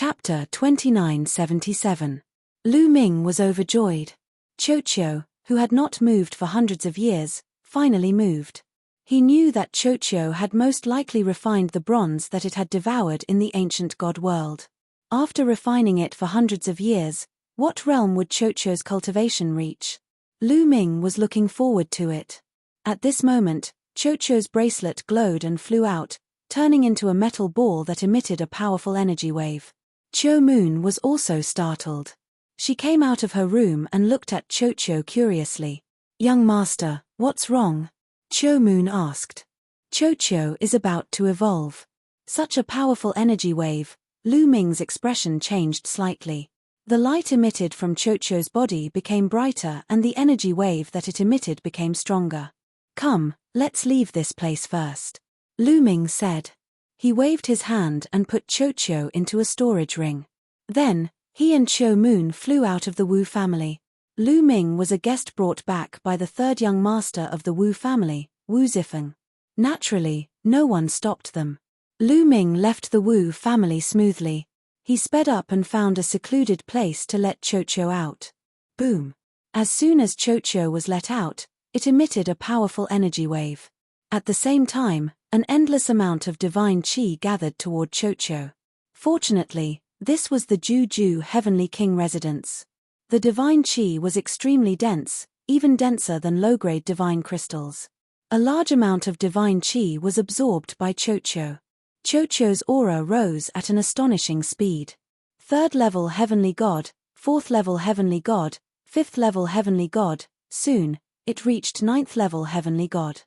Chapter 2977. Lu Ming was overjoyed. Qiu, who had not moved for hundreds of years, finally moved. He knew that Qiu had most likely refined the bronze that it had devoured in the ancient god world. After refining it for hundreds of years, what realm would Qiu's cultivation reach? Lu Ming was looking forward to it. At this moment, Qiu's bracelet glowed and flew out, turning into a metal ball that emitted a powerful energy wave. Qiu Moon was also startled. She came out of her room and looked at Qiu curiously. "Young master, what's wrong?" Qiu Moon asked. Qiu is about to evolve. Such a powerful energy wave. Lu Ming's expression changed slightly. The light emitted from Qiu's body became brighter and the energy wave that it emitted became stronger. "Come, let's leave this place first," Lu Ming said. He waved his hand and put Qiu into a storage ring. Then, he and Qiu Moon flew out of the Wu family. Lu Ming was a guest brought back by the third young master of the Wu family, Wu Zifeng. Naturally, no one stopped them. Lu Ming left the Wu family smoothly. He sped up and found a secluded place to let Qiu out. Boom! As soon as Qiu was let out, it emitted a powerful energy wave. At the same time, an endless amount of divine qi gathered toward Qiu. Fortunately, this was the Juju Heavenly King residence. The divine qi was extremely dense, even denser than low-grade divine crystals. A large amount of divine qi was absorbed by Qiu. Qiu's aura rose at an astonishing speed. 3rd level Heavenly God, 4th level Heavenly God, 5th level Heavenly God, soon, it reached 9th level Heavenly God.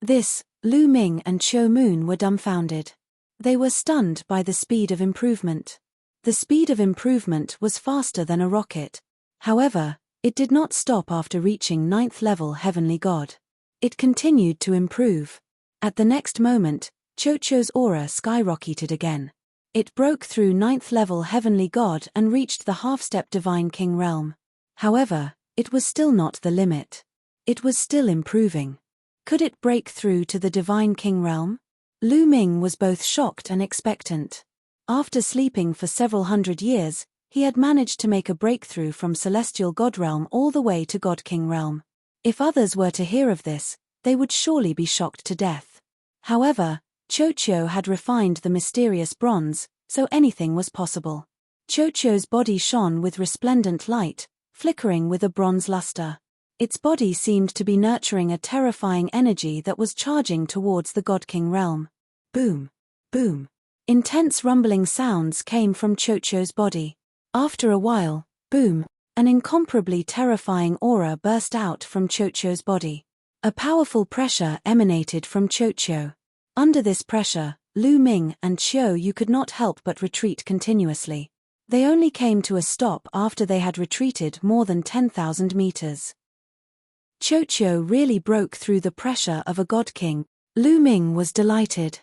This, Lu Ming and Qiu Moon were dumbfounded. They were stunned by the speed of improvement. The speed of improvement was faster than a rocket. However, it did not stop after reaching 9th level Heavenly God. It continued to improve. At the next moment, Qiu's aura skyrocketed again. It broke through 9th level Heavenly God and reached the half-step Divine King realm. However, it was still not the limit. It was still improving. Could it break through to the Divine King realm? Lu Ming was both shocked and expectant. After sleeping for several hundred years, he had managed to make a breakthrough from Celestial God realm all the way to God King realm. If others were to hear of this, they would surely be shocked to death. However, Qiu had refined the mysterious bronze, so anything was possible. Qiu's body shone with resplendent light, flickering with a bronze luster. Its body seemed to be nurturing a terrifying energy that was charging towards the God King realm. Boom! Boom! Intense rumbling sounds came from Qiu's body. After a while, boom! An incomparably terrifying aura burst out from Qiu's body. A powerful pressure emanated from Qiu. Under this pressure, Lu Ming and Qiu could not help but retreat continuously. They only came to a stop after they had retreated more than 10,000 meters. Qiu really broke through the pressure of a god king. Lu Ming was delighted.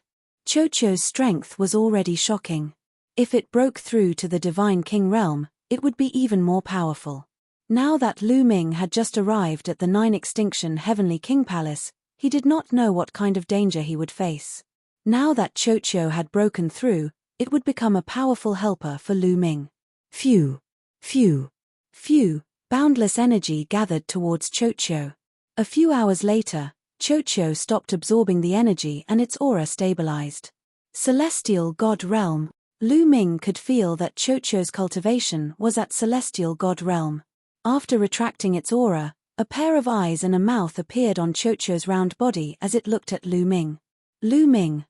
Qiu's strength was already shocking. If it broke through to the Divine King realm, it would be even more powerful. Now that Lu Ming had just arrived at the 9 Extinction Heavenly King Palace, he did not know what kind of danger he would face. Now that Qiu had broken through, it would become a powerful helper for Lu Ming. Phew! Phew! Phew! Boundless energy gathered towards Qiu. A few hours later, Qiu stopped absorbing the energy and its aura stabilized. Celestial God Realm. Lu Ming could feel that Qiu's cultivation was at Celestial God Realm. After retracting its aura, a pair of eyes and a mouth appeared on Qiu's round body as it looked at Lu Ming. Lu Ming,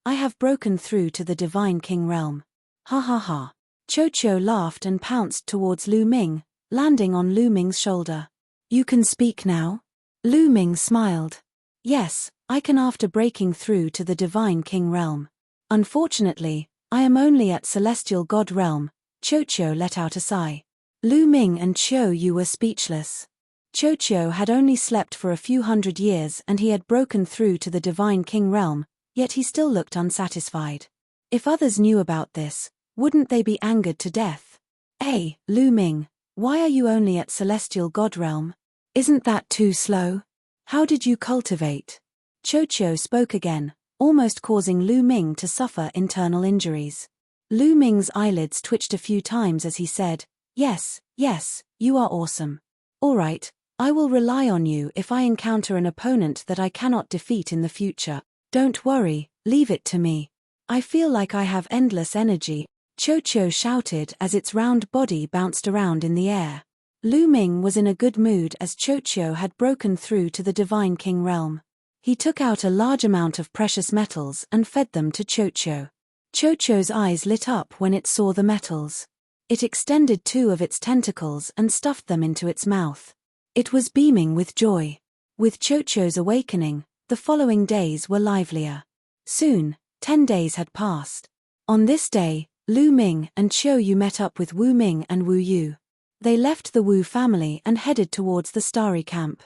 I have broken through to the Divine King realm. Ha ha ha. Qiu laughed and pounced towards Lu Ming, landing on Lu Ming's shoulder. You can speak now? Lu Ming smiled. Yes, I can after breaking through to the Divine King realm. Unfortunately, I am only at Celestial God realm. Qiu let out a sigh. Lu Ming and Qiu were speechless. Qiu had only slept for a few hundred years and he had broken through to the Divine King realm, yet he still looked unsatisfied. If others knew about this, wouldn't they be angered to death? Hey, Lu Ming, why are you only at Celestial God realm? Isn't that too slow? How did you cultivate? Qiu spoke again, almost causing Lu Ming to suffer internal injuries. Lu Ming's eyelids twitched a few times as he said, "Yes, yes, you are awesome. All right, I will rely on you if I encounter an opponent that I cannot defeat in the future. Don't worry, leave it to me. I feel like I have endless energy," Chocho shouted as its round body bounced around in the air. Lu Ming was in a good mood as Chocho had broken through to the Divine King realm. He took out a large amount of precious metals and fed them to Chocho. Chocho's eyes lit up when it saw the metals. It extended two of its tentacles and stuffed them into its mouth. It was beaming with joy. With Chocho's awakening, the following days were livelier. Soon, 10 days had passed. On this day, Lu Ming and Qiu Yu met up with Wu Ming and Wu Yu. They left the Wu family and headed towards the Starry Camp.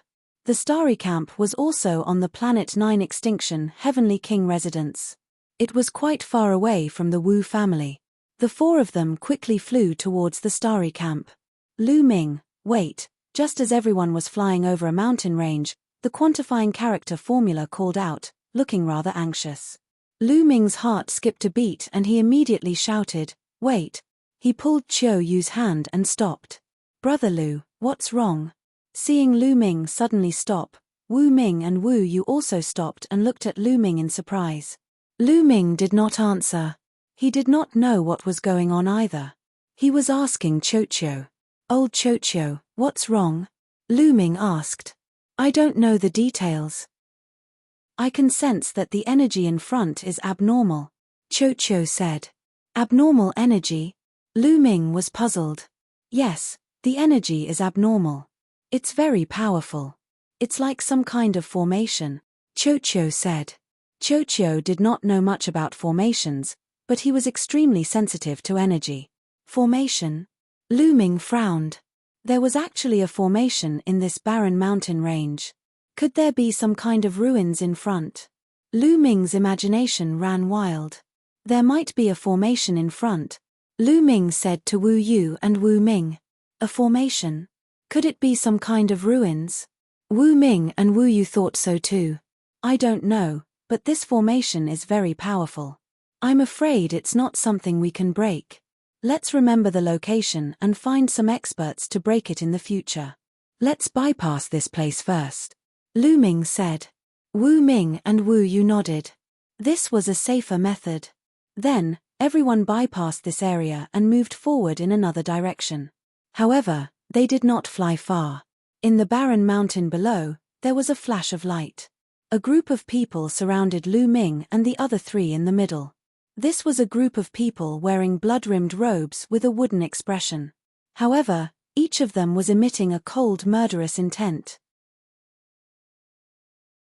The Starry Camp was also on the Planet 9 Extinction Heavenly King residence. It was quite far away from the Wu family. The four of them quickly flew towards the Starry Camp. Lu Ming, wait, just as everyone was flying over a mountain range, the quantifying character formula called out, looking rather anxious. Lu Ming's heart skipped a beat and he immediately shouted, "Wait." He pulled Qiu Yu's hand and stopped. "Brother Lu, what's wrong?" Seeing Lu Ming suddenly stop, Wu Ming and Wu Yu also stopped and looked at Lu Ming in surprise. Lu Ming did not answer. He did not know what was going on either. He was asking Chocho. "Old Chocho, what's wrong?" Lu Ming asked. "I don't know the details. I can sense that the energy in front is abnormal," Chocho said. "Abnormal energy?" Lu Ming was puzzled. "Yes, the energy is abnormal. It's very powerful. It's like some kind of formation," Chocho said. Chocho did not know much about formations, but he was extremely sensitive to energy. Formation? Lu Ming frowned. There was actually a formation in this barren mountain range. Could there be some kind of ruins in front? Lu Ming's imagination ran wild. There might be a formation in front, Lu Ming said to Wu Yu and Wu Ming. A formation? Could it be some kind of ruins? Wu Ming and Wu Yu thought so too. "I don't know, but this formation is very powerful. I'm afraid it's not something we can break. Let's remember the location and find some experts to break it in the future. Let's bypass this place first," Lu Ming said. Wu Ming and Wu Yu nodded. This was a safer method. Then, everyone bypassed this area and moved forward in another direction. However, they did not fly far. In the barren mountain below, there was a flash of light. A group of people surrounded Lu Ming and the other three in the middle. This was a group of people wearing blood-rimmed robes with a wooden expression. However, each of them was emitting a cold, murderous intent.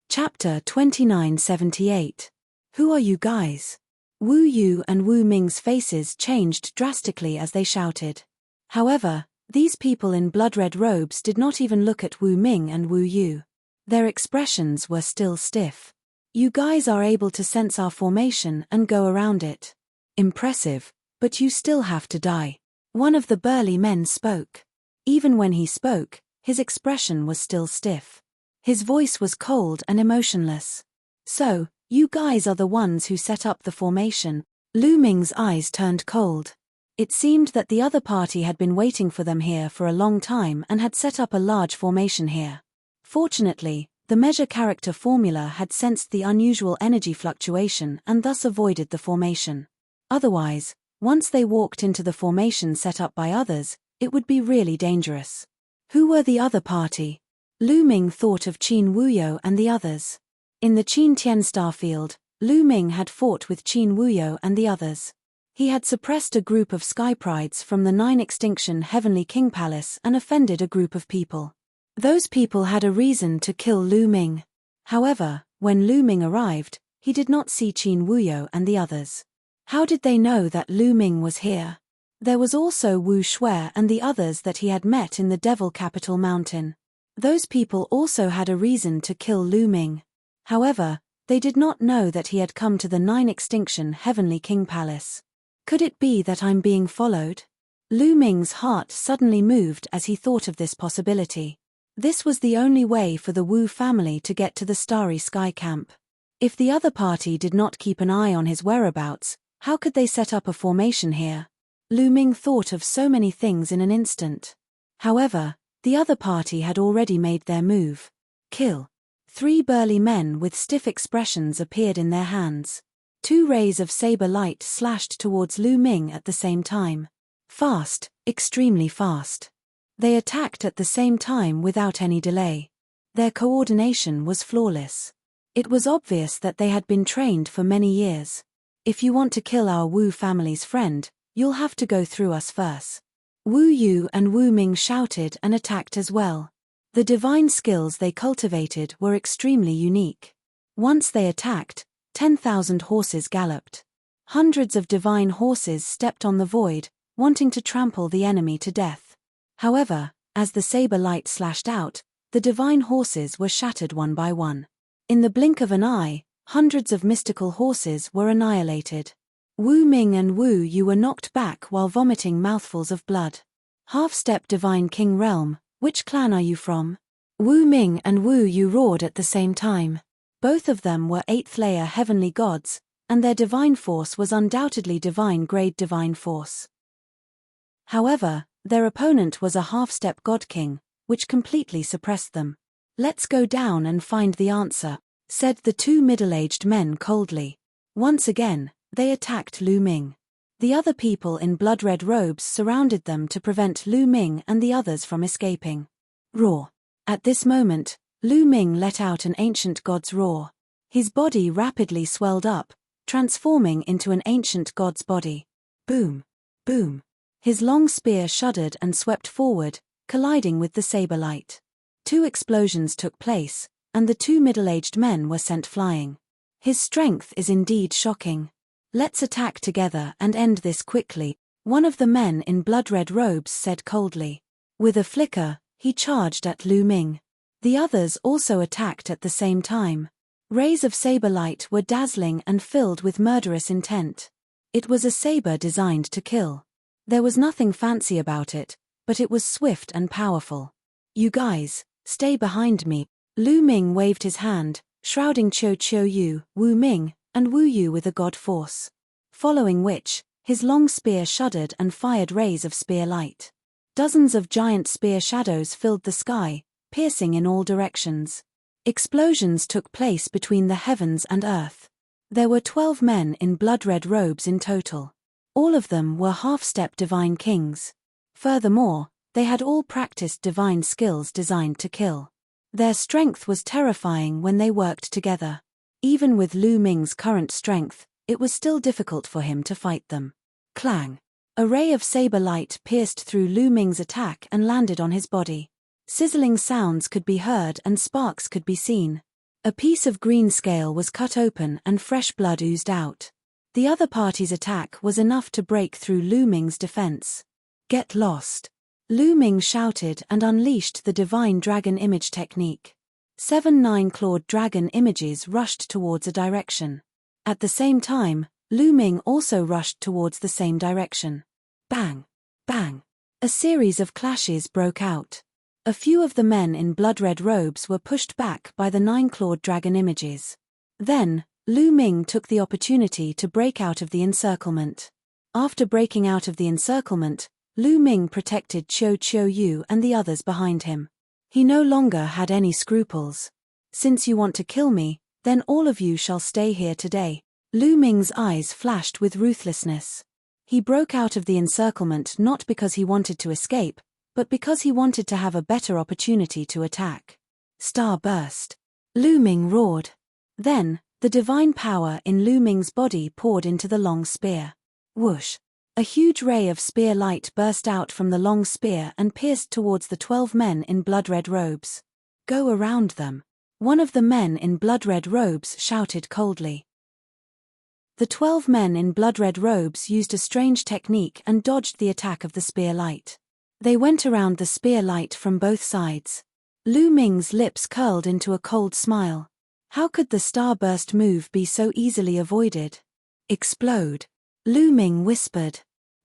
Chapter 2978. Who are you guys? Wu Yu and Wu Ming's faces changed drastically as they shouted. However, these people in blood-red robes did not even look at Wu Ming and Wu Yu. Their expressions were still stiff. "You guys are able to sense our formation and go around it. Impressive, but you still have to die." One of the burly men spoke. Even when he spoke, his expression was still stiff. His voice was cold and emotionless. "So, you guys are the ones who set up the formation." Lu Ming's eyes turned cold. It seemed that the other party had been waiting for them here for a long time and had set up a large formation here. Fortunately, the measure character formula had sensed the unusual energy fluctuation and thus avoided the formation. Otherwise, once they walked into the formation set up by others, it would be really dangerous. Who were the other party? Lu Ming thought of Qin Wuyo and the others. In the Qin Tian Starfield, Lu Ming had fought with Qin Wuyo and the others. He had suppressed a group of sky prides from the 9 Extinction Heavenly King Palace and offended a group of people. Those people had a reason to kill Lu Ming. However, when Lu Ming arrived, he did not see Qin Wuyo and the others. How did they know that Lu Ming was here? There was also Wu Shui and the others that he had met in the Devil Capital Mountain. Those people also had a reason to kill Lu Ming. However, they did not know that he had come to the 9 Extinction Heavenly King Palace. Could it be that I'm being followed? Lu Ming's heart suddenly moved as he thought of this possibility. This was the only way for the Wu family to get to the Starry Sky Camp. If the other party did not keep an eye on his whereabouts, How could they set up a formation here? Lu Ming thought of so many things in an instant. However, the other party had already made their move. Kill. 3 burly men with stiff expressions appeared in their hands. 2 rays of saber light slashed towards Lu Ming at the same time. Fast, extremely fast. They attacked at the same time without any delay. Their coordination was flawless. It was obvious that they had been trained for many years. If you want to kill our Wu family's friend, you'll have to go through us first. Wu Yu and Wu Ming shouted and attacked as well. The divine skills they cultivated were extremely unique. Once they attacked, 10,000 horses galloped. Hundreds of divine horses stepped on the void, wanting to trample the enemy to death. However, as the saber light slashed out, the divine horses were shattered one by one. In the blink of an eye, hundreds of mystical horses were annihilated. Wu Ming and Wu Yu were knocked back while vomiting mouthfuls of blood. Half-step Divine King Realm, which clan are you from? Wu Ming and Wu Yu roared at the same time. Both of them were 8th-layer heavenly gods, and their divine force was undoubtedly divine-grade divine force. However, their opponent was a half-step God King, which completely suppressed them. Let's go down and find the answer, said the 2 middle-aged men coldly. Once again, they attacked Lu Ming. The other people in blood-red robes surrounded them to prevent Lu Ming and the others from escaping. Roar. At this moment, Lu Ming let out an ancient god's roar. His body rapidly swelled up, transforming into an ancient god's body. Boom. Boom. His long spear shuddered and swept forward, colliding with the saber light. 2 explosions took place, and the 2 middle-aged men were sent flying. His strength is indeed shocking. Let's attack together and end this quickly, one of the men in blood-red robes said coldly. With a flicker, he charged at Lu Ming. The others also attacked at the same time. Rays of saber light were dazzling and filled with murderous intent. It was a saber designed to kill. There was nothing fancy about it, but it was swift and powerful. You guys, stay behind me. Lu Ming waved his hand, shrouding Qiu Yu, Wu Ming, and Wu Yu with a god force. Following which, his long spear shuddered and fired rays of spear light. Dozens of giant spear shadows filled the sky, piercing in all directions. Explosions took place between the heavens and earth. There were 12 men in blood-red robes in total. All of them were half-step divine kings. Furthermore, they had all practiced divine skills designed to kill. Their strength was terrifying when they worked together. Even with Lu Ming's current strength, it was still difficult for him to fight them. Clang! A ray of saber light pierced through Lu Ming's attack and landed on his body. Sizzling sounds could be heard and sparks could be seen. A piece of green scale was cut open and fresh blood oozed out. The other party's attack was enough to break through Lu Ming's defense. Get lost! Lu Ming shouted and unleashed the divine dragon image technique. 7 9-clawed dragon images rushed towards a direction. At the same time, Lu Ming also rushed towards the same direction. Bang! Bang! A series of clashes broke out. A few of the men in blood-red robes were pushed back by the 9-clawed dragon images. Then, Lu Ming took the opportunity to break out of the encirclement. After breaking out of the encirclement, Lu Ming protected Qiu Yu and the others behind him. He no longer had any scruples. Since you want to kill me, then all of you shall stay here today. Lu Ming's eyes flashed with ruthlessness. He broke out of the encirclement not because he wanted to escape, but because he wanted to have a better opportunity to attack. Star burst. Lu Ming roared. Then, the divine power in Lu Ming's body poured into the long spear. Whoosh! A huge ray of spear light burst out from the long spear and pierced towards the 12 men in blood-red robes. Go around them. One of the men in blood-red robes shouted coldly. The 12 men in blood-red robes used a strange technique and dodged the attack of the spear light. They went around the spear light from both sides. Lu Ming's lips curled into a cold smile. How could the starburst move be so easily avoided? Explode! Lu Ming whispered.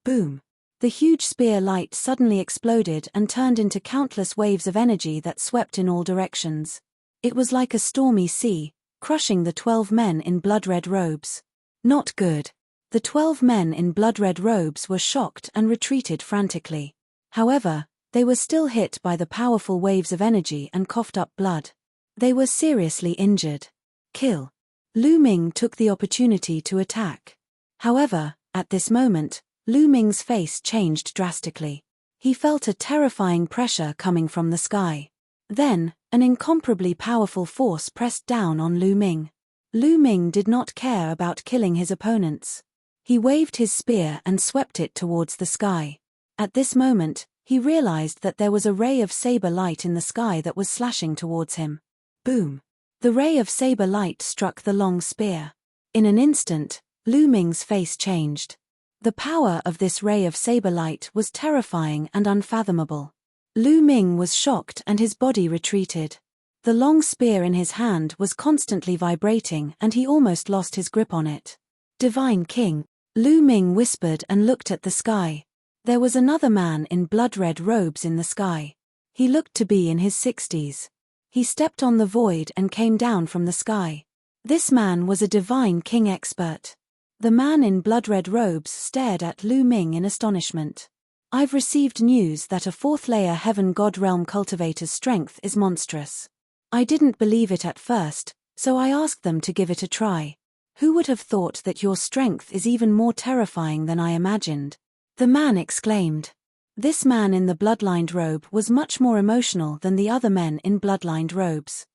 Boom! The huge spear light suddenly exploded and turned into countless waves of energy that swept in all directions. It was like a stormy sea, crushing the 12 men in blood-red robes. Not good. The 12 men in blood-red robes were shocked and retreated frantically. However, they were still hit by the powerful waves of energy and coughed up blood. They were seriously injured. Kill. Lu Ming took the opportunity to attack. However, at this moment, Lu Ming's face changed drastically. He felt a terrifying pressure coming from the sky. Then, an incomparably powerful force pressed down on Lu Ming. Lu Ming did not care about killing his opponents. He waved his spear and swept it towards the sky. At this moment, he realized that there was a ray of saber light in the sky that was slashing towards him. Boom! The ray of saber light struck the long spear. In an instant, Lu Ming's face changed. The power of this ray of saber light was terrifying and unfathomable. Lu Ming was shocked and his body retreated. The long spear in his hand was constantly vibrating and he almost lost his grip on it. Divine King, Lu Ming whispered and looked at the sky. There was another man in blood-red robes in the sky. He looked to be in his 60s. He stepped on the void and came down from the sky. This man was a Divine King expert. The man in blood-red robes stared at Lu Ming in astonishment. I've received news that a 4th-layer Heaven God Realm cultivator's strength is monstrous. I didn't believe it at first, so I asked them to give it a try. Who would have thought that your strength is even more terrifying than I imagined? The man exclaimed. This man in the bloodlined robe was much more emotional than the other men in bloodlined robes.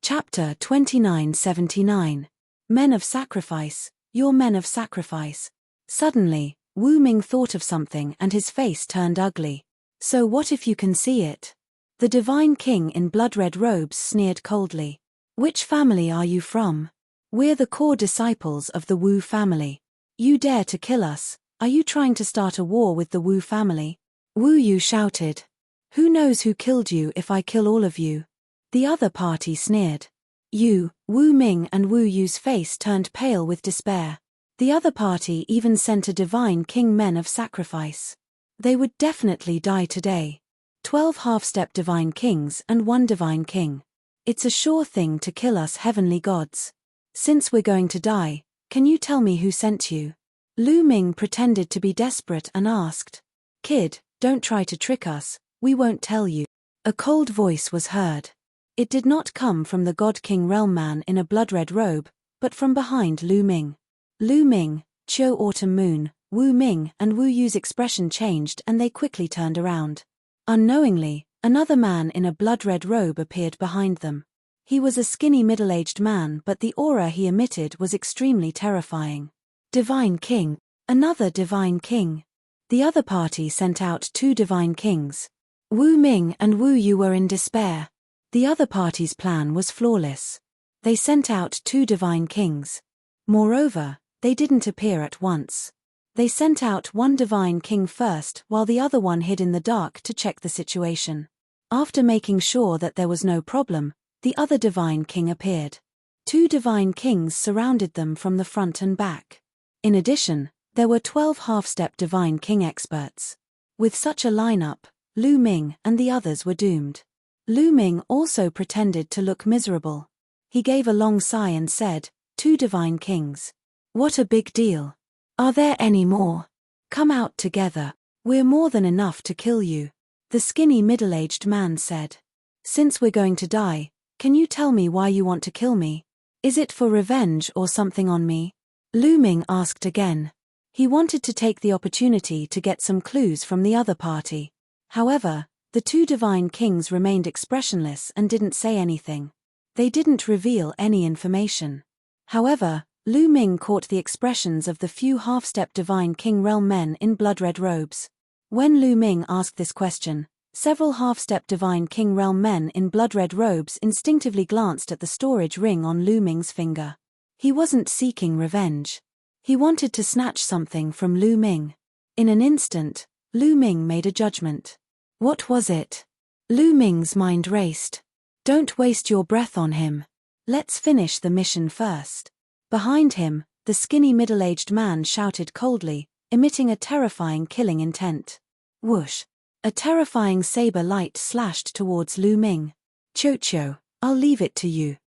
Chapter 2979. Men of Sacrifice, Your Men of Sacrifice. Suddenly, Wu Ming thought of something and his face turned ugly. So what if you can see it? The Divine King in blood-red robes sneered coldly. Which family are you from? We're the core disciples of the Wu family. You dare to kill us? Are you trying to start a war with the Wu family? Wu Yu shouted. Who knows who killed you if I kill all of you? The other party sneered. Wu Ming and Wu Yu's face turned pale with despair. The other party even sent a Divine King Men of Sacrifice. They would definitely die today. 12 half-step Divine Kings and 1 Divine King. It's a sure thing to kill us heavenly gods. Since we're going to die, can you tell me who sent you? Lu Ming pretended to be desperate and asked. Kid, don't try to trick us, we won't tell you. A cold voice was heard. It did not come from the God King Realm man in a blood-red robe, but from behind Lu Ming. Lu Ming, Chiu Autumn Moon, Wu Ming and Wu Yu's expression changed and they quickly turned around. Unknowingly, another man in a blood-red robe appeared behind them. He was a skinny middle-aged man but the aura he emitted was extremely terrifying. Divine King, another Divine King. The other party sent out 2 Divine Kings. Wu Ming and Wu Yu were in despair. The other party's plan was flawless. They sent out 2 Divine Kings. Moreover, they didn't appear at once. They sent out 1 Divine King first while the other one hid in the dark to check the situation. After making sure that there was no problem, the other Divine King appeared. 2 Divine Kings surrounded them from the front and back. In addition, there were 12 half-step Divine King experts. With such a lineup, Lu Ming and the others were doomed. Lu Ming also pretended to look miserable. He gave a long sigh and said, 2 Divine Kings. What a big deal. Are there any more? Come out together. We're more than enough to kill you. The skinny middle-aged man said. Since we're going to die, can you tell me why you want to kill me? Is it for revenge or something on me? Lu Ming asked again. He wanted to take the opportunity to get some clues from the other party. However, the 2 Divine Kings remained expressionless and didn't say anything. They didn't reveal any information. However, Lu Ming caught the expressions of the few half-step Divine King Realm men in blood-red robes. When Lu Ming asked this question, several half-step Divine King Realm men in blood-red robes instinctively glanced at the storage ring on Lu Ming's finger. He wasn't seeking revenge. He wanted to snatch something from Lu Ming. In an instant, Lu Ming made a judgment. What was it? Lu Ming's mind raced. Don't waste your breath on him. Let's finish the mission first. Behind him, the skinny middle-aged man shouted coldly, emitting a terrifying killing intent. Whoosh! A terrifying saber light slashed towards Lu Ming. Chocho, I'll leave it to you.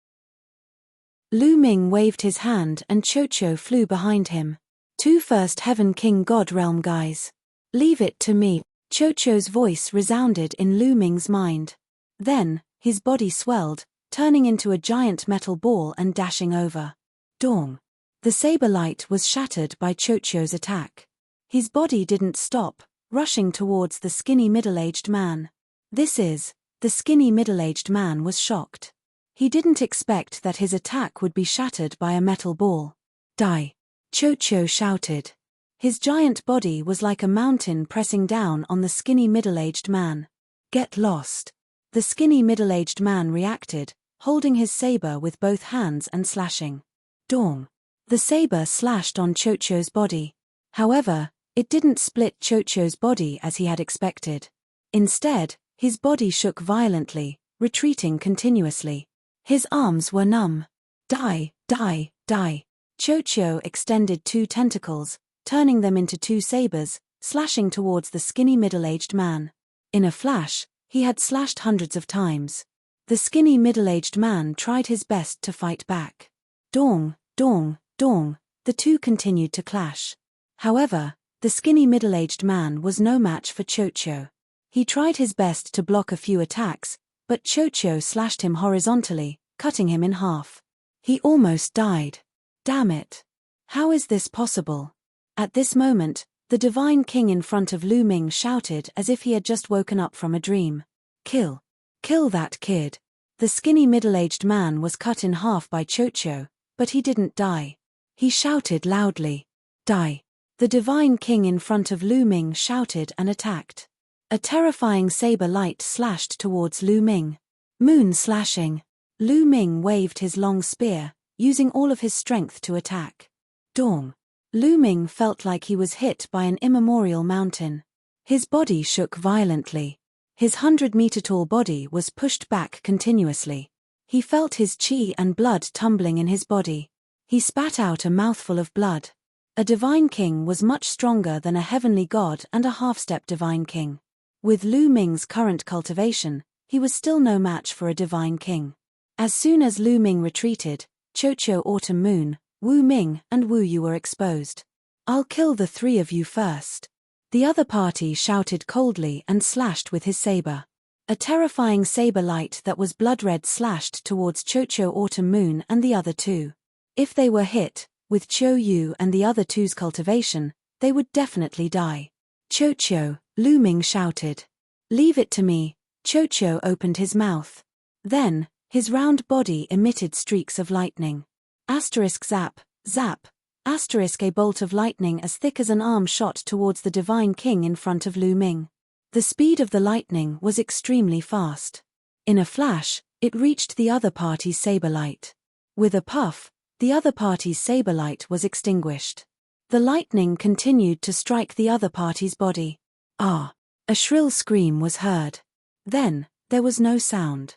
Lu Ming waved his hand and Chocho flew behind him. Two first heaven king god realm guys. Leave it to me. Chocho's voice resounded in Lu Ming's mind. Then, his body swelled, turning into a giant metal ball and dashing over. Dong. The saber light was shattered by Chocho's attack. His body didn't stop, rushing towards the skinny middle-aged man. The skinny middle-aged man was shocked. He didn't expect that his attack would be shattered by a metal ball. Die! Chocho shouted. His giant body was like a mountain pressing down on the skinny middle-aged man. Get lost! The skinny middle-aged man reacted, holding his saber with both hands and slashing. Dong! The saber slashed on Chocho's body. However, it didn't split Chocho's body as he had expected. Instead, his body shook violently, retreating continuously. His arms were numb. Die, die, die. Chocho extended two tentacles, turning them into two sabers, slashing towards the skinny middle-aged man. In a flash, he had slashed hundreds of times. The skinny middle-aged man tried his best to fight back. Dong, dong, dong, the two continued to clash. However, the skinny middle-aged man was no match for Chocho. He tried his best to block a few attacks, but Chocho slashed him horizontally, cutting him in half. He almost died. Damn it! How is this possible? At this moment, the divine king in front of Lu Ming shouted as if he had just woken up from a dream. Kill! Kill that kid! The skinny middle-aged man was cut in half by Chocho, but he didn't die. He shouted loudly. Die! The divine king in front of Lu Ming shouted and attacked. A terrifying saber light slashed towards Lu Ming. Moon slashing. Lu Ming waved his long spear, using all of his strength to attack. Dong. Lu Ming felt like he was hit by an immemorial mountain. His body shook violently. His 100-meter-tall body was pushed back continuously. He felt his chi and blood tumbling in his body. He spat out a mouthful of blood. A divine king was much stronger than a heavenly god and a half-step divine king. With Lu Ming's current cultivation, he was still no match for a divine king. As soon as Lu Ming retreated, Chocho Autumn Moon, Wu Ming and Wu Yu were exposed. I'll kill the three of you first. The other party shouted coldly and slashed with his saber. A terrifying saber light that was blood-red slashed towards Chocho Autumn Moon and the other two. If they were hit, with Cho Yu and the other two's cultivation, they would definitely die. Chocho, Lu Ming shouted. Leave it to me. Chocho opened his mouth. Then, his round body emitted streaks of lightning. Asterisk zap, zap. Asterisk a bolt of lightning as thick as an arm shot towards the divine king in front of Lu Ming. The speed of the lightning was extremely fast. In a flash, it reached the other party's saber light. With a puff, the other party's saber light was extinguished. The lightning continued to strike the other party's body. Ah! A shrill scream was heard. Then, there was no sound.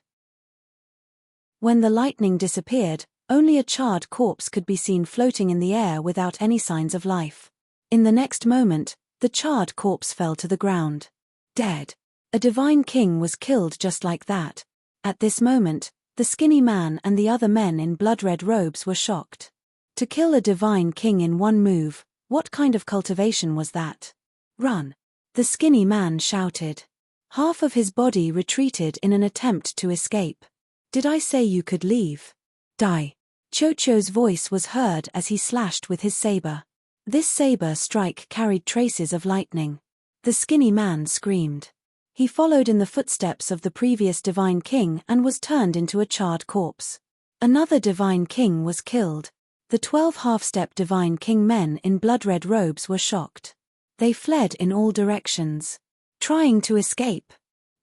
When the lightning disappeared, only a charred corpse could be seen floating in the air without any signs of life. In the next moment, the charred corpse fell to the ground. Dead. A divine king was killed just like that. At this moment, the skinny man and the other men in blood-red robes were shocked. To kill a divine king in one move, what kind of cultivation was that? Run! The skinny man shouted. Half of his body retreated in an attempt to escape. Did I say you could leave? Die! Chocho's voice was heard as he slashed with his saber. This saber strike carried traces of lightning. The skinny man screamed. He followed in the footsteps of the previous divine king and was turned into a charred corpse. Another divine king was killed. The 12 half-step divine king men in blood-red robes were shocked. They fled in all directions, trying to escape.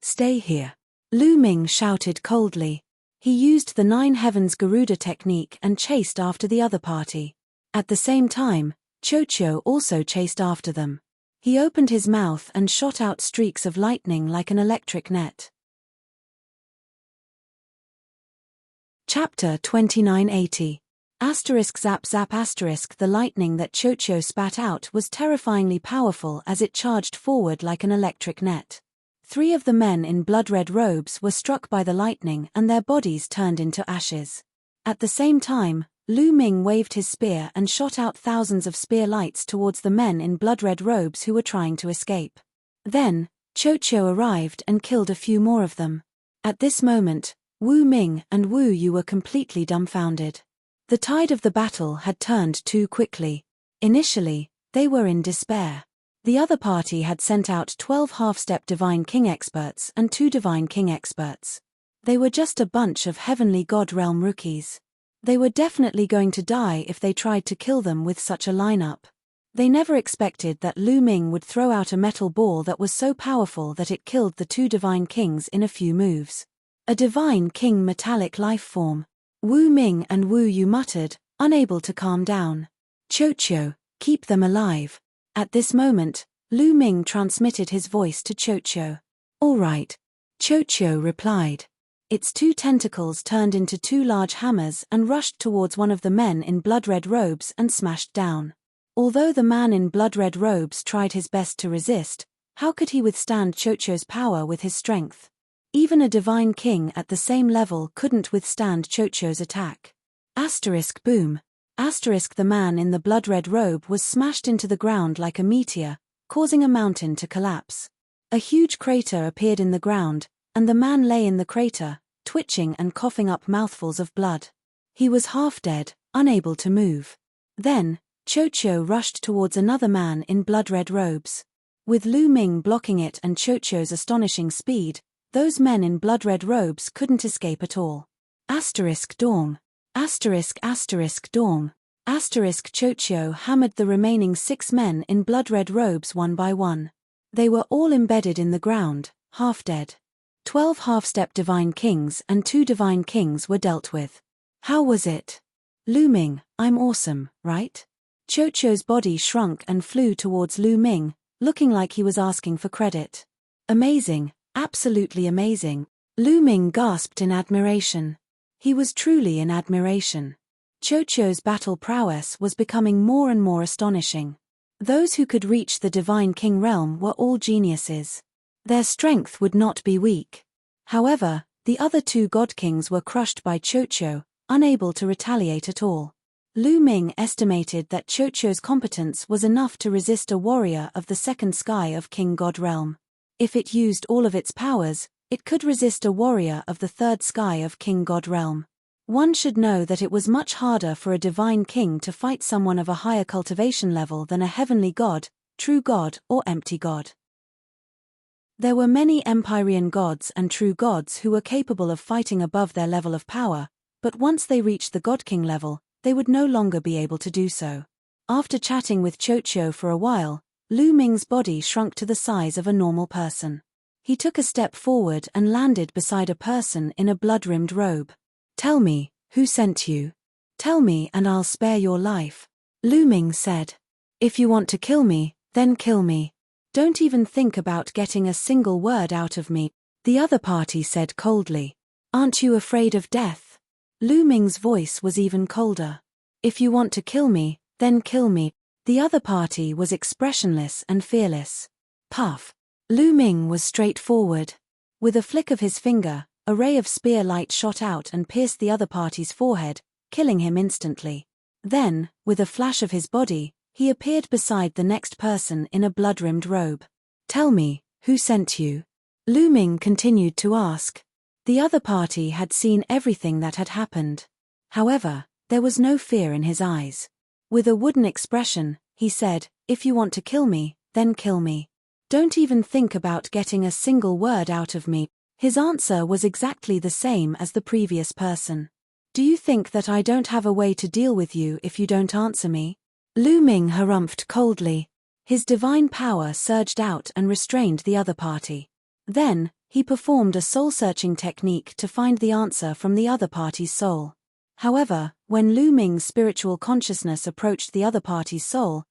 Stay here. Lu Ming shouted coldly. He used the 9 Heavens Garuda technique and chased after the other party. At the same time, Chocho also chased after them. He opened his mouth and shot out streaks of lightning like an electric net. Chapter 2980. Asterisk zap zap asterisk. The lightning that Chocho spat out was terrifyingly powerful as it charged forward like an electric net. 3 of the men in blood-red robes were struck by the lightning and their bodies turned into ashes. At the same time, Lu Ming waved his spear and shot out thousands of spear lights towards the men in blood-red robes who were trying to escape. Then, Qiu arrived and killed a few more of them. At this moment, Wu Ming and Wu Yu were completely dumbfounded. The tide of the battle had turned too quickly. Initially, they were in despair. The other party had sent out 12 half-step Divine King experts and 2 Divine King experts. They were just a bunch of Heavenly God Realm rookies. They were definitely going to die if they tried to kill them with such a lineup. They never expected that Lu Ming would throw out a metal ball that was so powerful that it killed the 2 Divine Kings in a few moves. A Divine King metallic life form. Wu Ming and Wu Yu muttered, unable to calm down. Qiu, keep them alive. At this moment, Lu Ming transmitted his voice to Qiu. All right. Qiu replied. Its 2 tentacles turned into 2 large hammers and rushed towards one of the men in blood-red robes and smashed down. Although the man in blood-red robes tried his best to resist, how could he withstand Qiu's power with his strength? Even a Divine King at the same level couldn't withstand Qiu's attack. Boom. The man in the blood-red robe was smashed into the ground like a meteor, causing a mountain to collapse. A huge crater appeared in the ground, and the man lay in the crater, twitching and coughing up mouthfuls of blood. He was half dead, unable to move. Then, Qiu rushed towards another man in blood-red robes. With Lu Ming blocking it and Qiu's astonishing speed, those men in blood-red robes couldn't escape at all. Dawn. Dawn. Qiu hammered the remaining 6 men in blood-red robes one by one. They were all embedded in the ground, half dead. 12 half-step Divine Kings and 2 Divine Kings were dealt with. How was it? Lu Ming, I'm awesome, right? Qiu's body shrunk and flew towards Lu Ming, looking like he was asking for credit. Amazing, absolutely amazing. Lu Ming gasped in admiration. He was truly in admiration. Qiu's battle prowess was becoming more and more astonishing. Those who could reach the Divine King realm were all geniuses. Their strength would not be weak. However, the other 2 God Kings were crushed by Qiu, unable to retaliate at all. Lu Ming estimated that Qiu's competence was enough to resist a warrior of the 2nd sky of King God realm. If it used all of its powers, it could resist a warrior of the 3rd sky of King God realm. One should know that it was much harder for a Divine King to fight someone of a higher cultivation level than a heavenly god, true god, or empty god. There were many Empyrean gods and true gods who were capable of fighting above their level of power, but once they reached the God King level, they would no longer be able to do so. After chatting with Qiu for a while, Lu Ming's body shrunk to the size of a normal person. He took a step forward and landed beside a person in a blood-rimmed robe. Tell me, who sent you? Tell me and I'll spare your life. Lu Ming said. If you want to kill me, then kill me. Don't even think about getting a single word out of me, the other party said coldly. Aren't you afraid of death? Lu Ming's voice was even colder. If you want to kill me, then kill me. The other party was expressionless and fearless. Puff. Lu Ming was straightforward. With a flick of his finger, a ray of spear light shot out and pierced the other party's forehead, killing him instantly. Then, with a flash of his body, he appeared beside the next person in a blood-rimmed robe. Tell me, who sent you? Lu Ming continued to ask. The other party had seen everything that had happened. However, there was no fear in his eyes. With a wooden expression, he said, if you want to kill me, then kill me. Don't even think about getting a single word out of me. His answer was exactly the same as the previous person. Do you think that I don't have a way to deal with you if you don't answer me? Lu Ming harumphed coldly. His divine power surged out and restrained the other party. Then, he performed a soul-searching technique to find the answer from the other party's soul. However, when Lu Ming's spiritual consciousness approached the other party's soul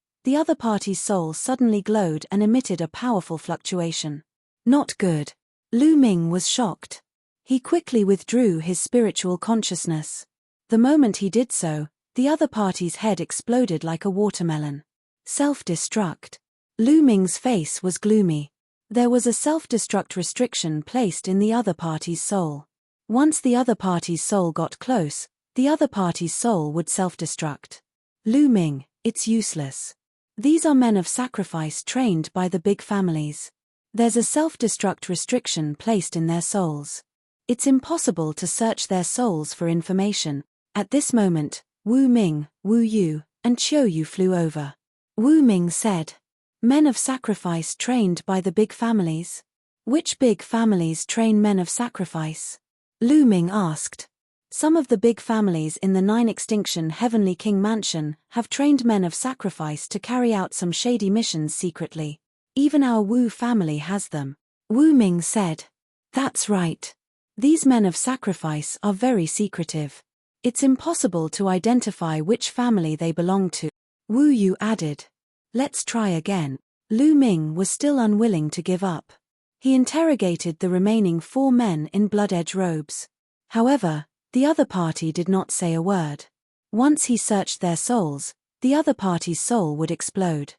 suddenly glowed and emitted a powerful fluctuation. Not good. Lu Ming was shocked. He quickly withdrew his spiritual consciousness. The moment he did so, the other party's head exploded like a watermelon. Self-destruct. Lu Ming's face was gloomy. There was a self-destruct restriction placed in the other party's soul. Once the other party's soul got close, the other party's soul would self-destruct. Lu Ming, it's useless. These are men of sacrifice trained by the big families. There's a self-destruct restriction placed in their souls. It's impossible to search their souls for information. At this moment, Wu Ming, Wu Yu, and Qiu Yu flew over. Wu Ming said, "Men of sacrifice trained by the big families? Which big families train men of sacrifice?" Lu Ming asked. "Some of the big families in the 9 Extinction Heavenly King Mansion have trained men of sacrifice to carry out some shady missions secretly. Even our Wu family has them." Wu Ming said, "That's right. These men of sacrifice are very secretive. It's impossible to identify which family they belong to." Wu Yu added, "Let's try again." Lu Ming was still unwilling to give up. He interrogated the remaining 4 men in blood-edge robes. However, the other party did not say a word. Once he searched their souls, the other party's soul would explode.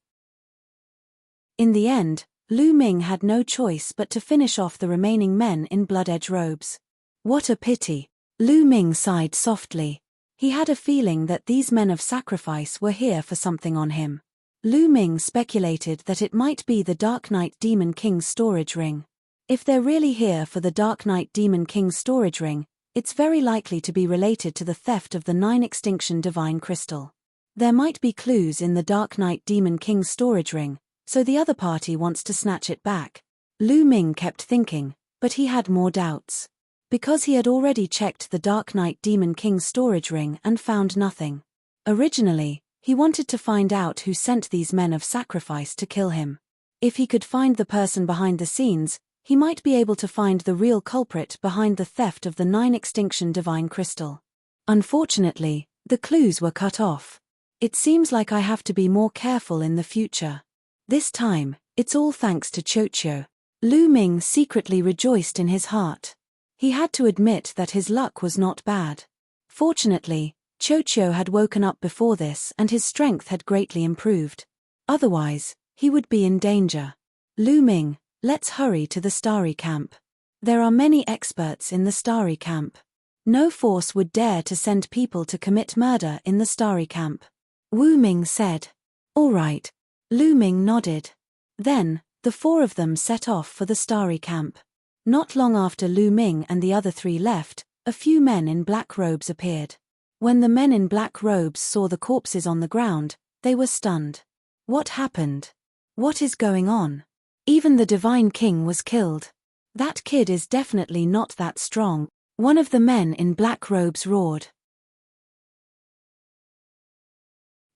In the end, Lu Ming had no choice but to finish off the remaining men in blood-edge robes. What a pity. Lu Ming sighed softly. He had a feeling that these men of sacrifice were here for something on him. Lu Ming speculated that it might be the Dark Knight Demon King's storage ring. If they're really here for the Dark Knight Demon King's storage ring, it's very likely to be related to the theft of the 9 Extinction Divine Crystal. There might be clues in the Dark Knight Demon King's storage ring, so the other party wants to snatch it back. Lu Ming kept thinking, but he had more doubts. Because he had already checked the Dark Knight Demon King's storage ring and found nothing. Originally, he wanted to find out who sent these men of sacrifice to kill him. If he could find the person behind the scenes, he might be able to find the real culprit behind the theft of the 9 Extinction Divine Crystal. Unfortunately, the clues were cut off. It seems like I have to be more careful in the future. This time, it's all thanks to Qiu. Lu Ming secretly rejoiced in his heart. He had to admit that his luck was not bad. Fortunately, Qiu had woken up before this and his strength had greatly improved. Otherwise, he would be in danger. Lu Ming, let's hurry to the Starry Camp. There are many experts in the Starry Camp. No force would dare to send people to commit murder in the Starry Camp. Wu Ming said. All right. Lu Ming nodded. Then, the 4 of them set off for the Starry Camp. Not long after Lu Ming and the other 3 left, a few men in black robes appeared. When the men in black robes saw the corpses on the ground, they were stunned. What happened? What is going on? Even the Divine King was killed. That kid is definitely not that strong, one of the men in black robes roared.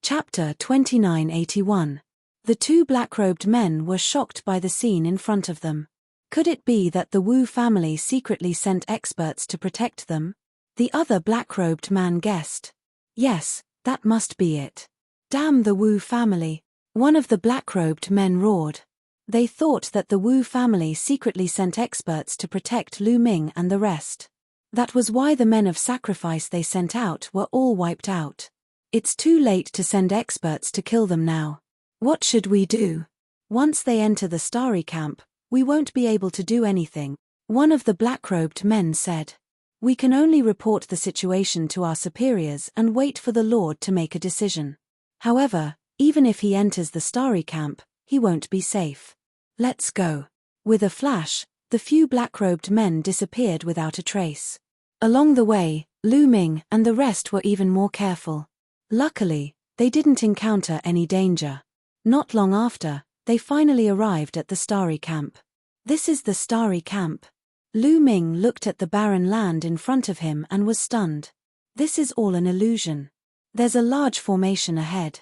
Chapter 2981. The 2 black-robed men were shocked by the scene in front of them. Could it be that the Wu family secretly sent experts to protect them? The other black-robed man guessed. Yes, that must be it. Damn the Wu family, one of the black-robed men roared. They thought that the Wu family secretly sent experts to protect Lu Ming and the rest. That was why the men of sacrifice they sent out were all wiped out. It's too late to send experts to kill them now. What should we do? Once they enter the Starry Camp, we won't be able to do anything, one of the black-robed men said. We can only report the situation to our superiors and wait for the Lord to make a decision. However, even if he enters the Starry Camp, he won't be safe. Let's go. With a flash, the few black-robed men disappeared without a trace. Along the way, Lu Ming and the rest were even more careful. Luckily, they didn't encounter any danger. Not long after, they finally arrived at the Starry Camp. This is the Starry Camp. Lu Ming looked at the barren land in front of him and was stunned. This is all an illusion. There's a large formation ahead.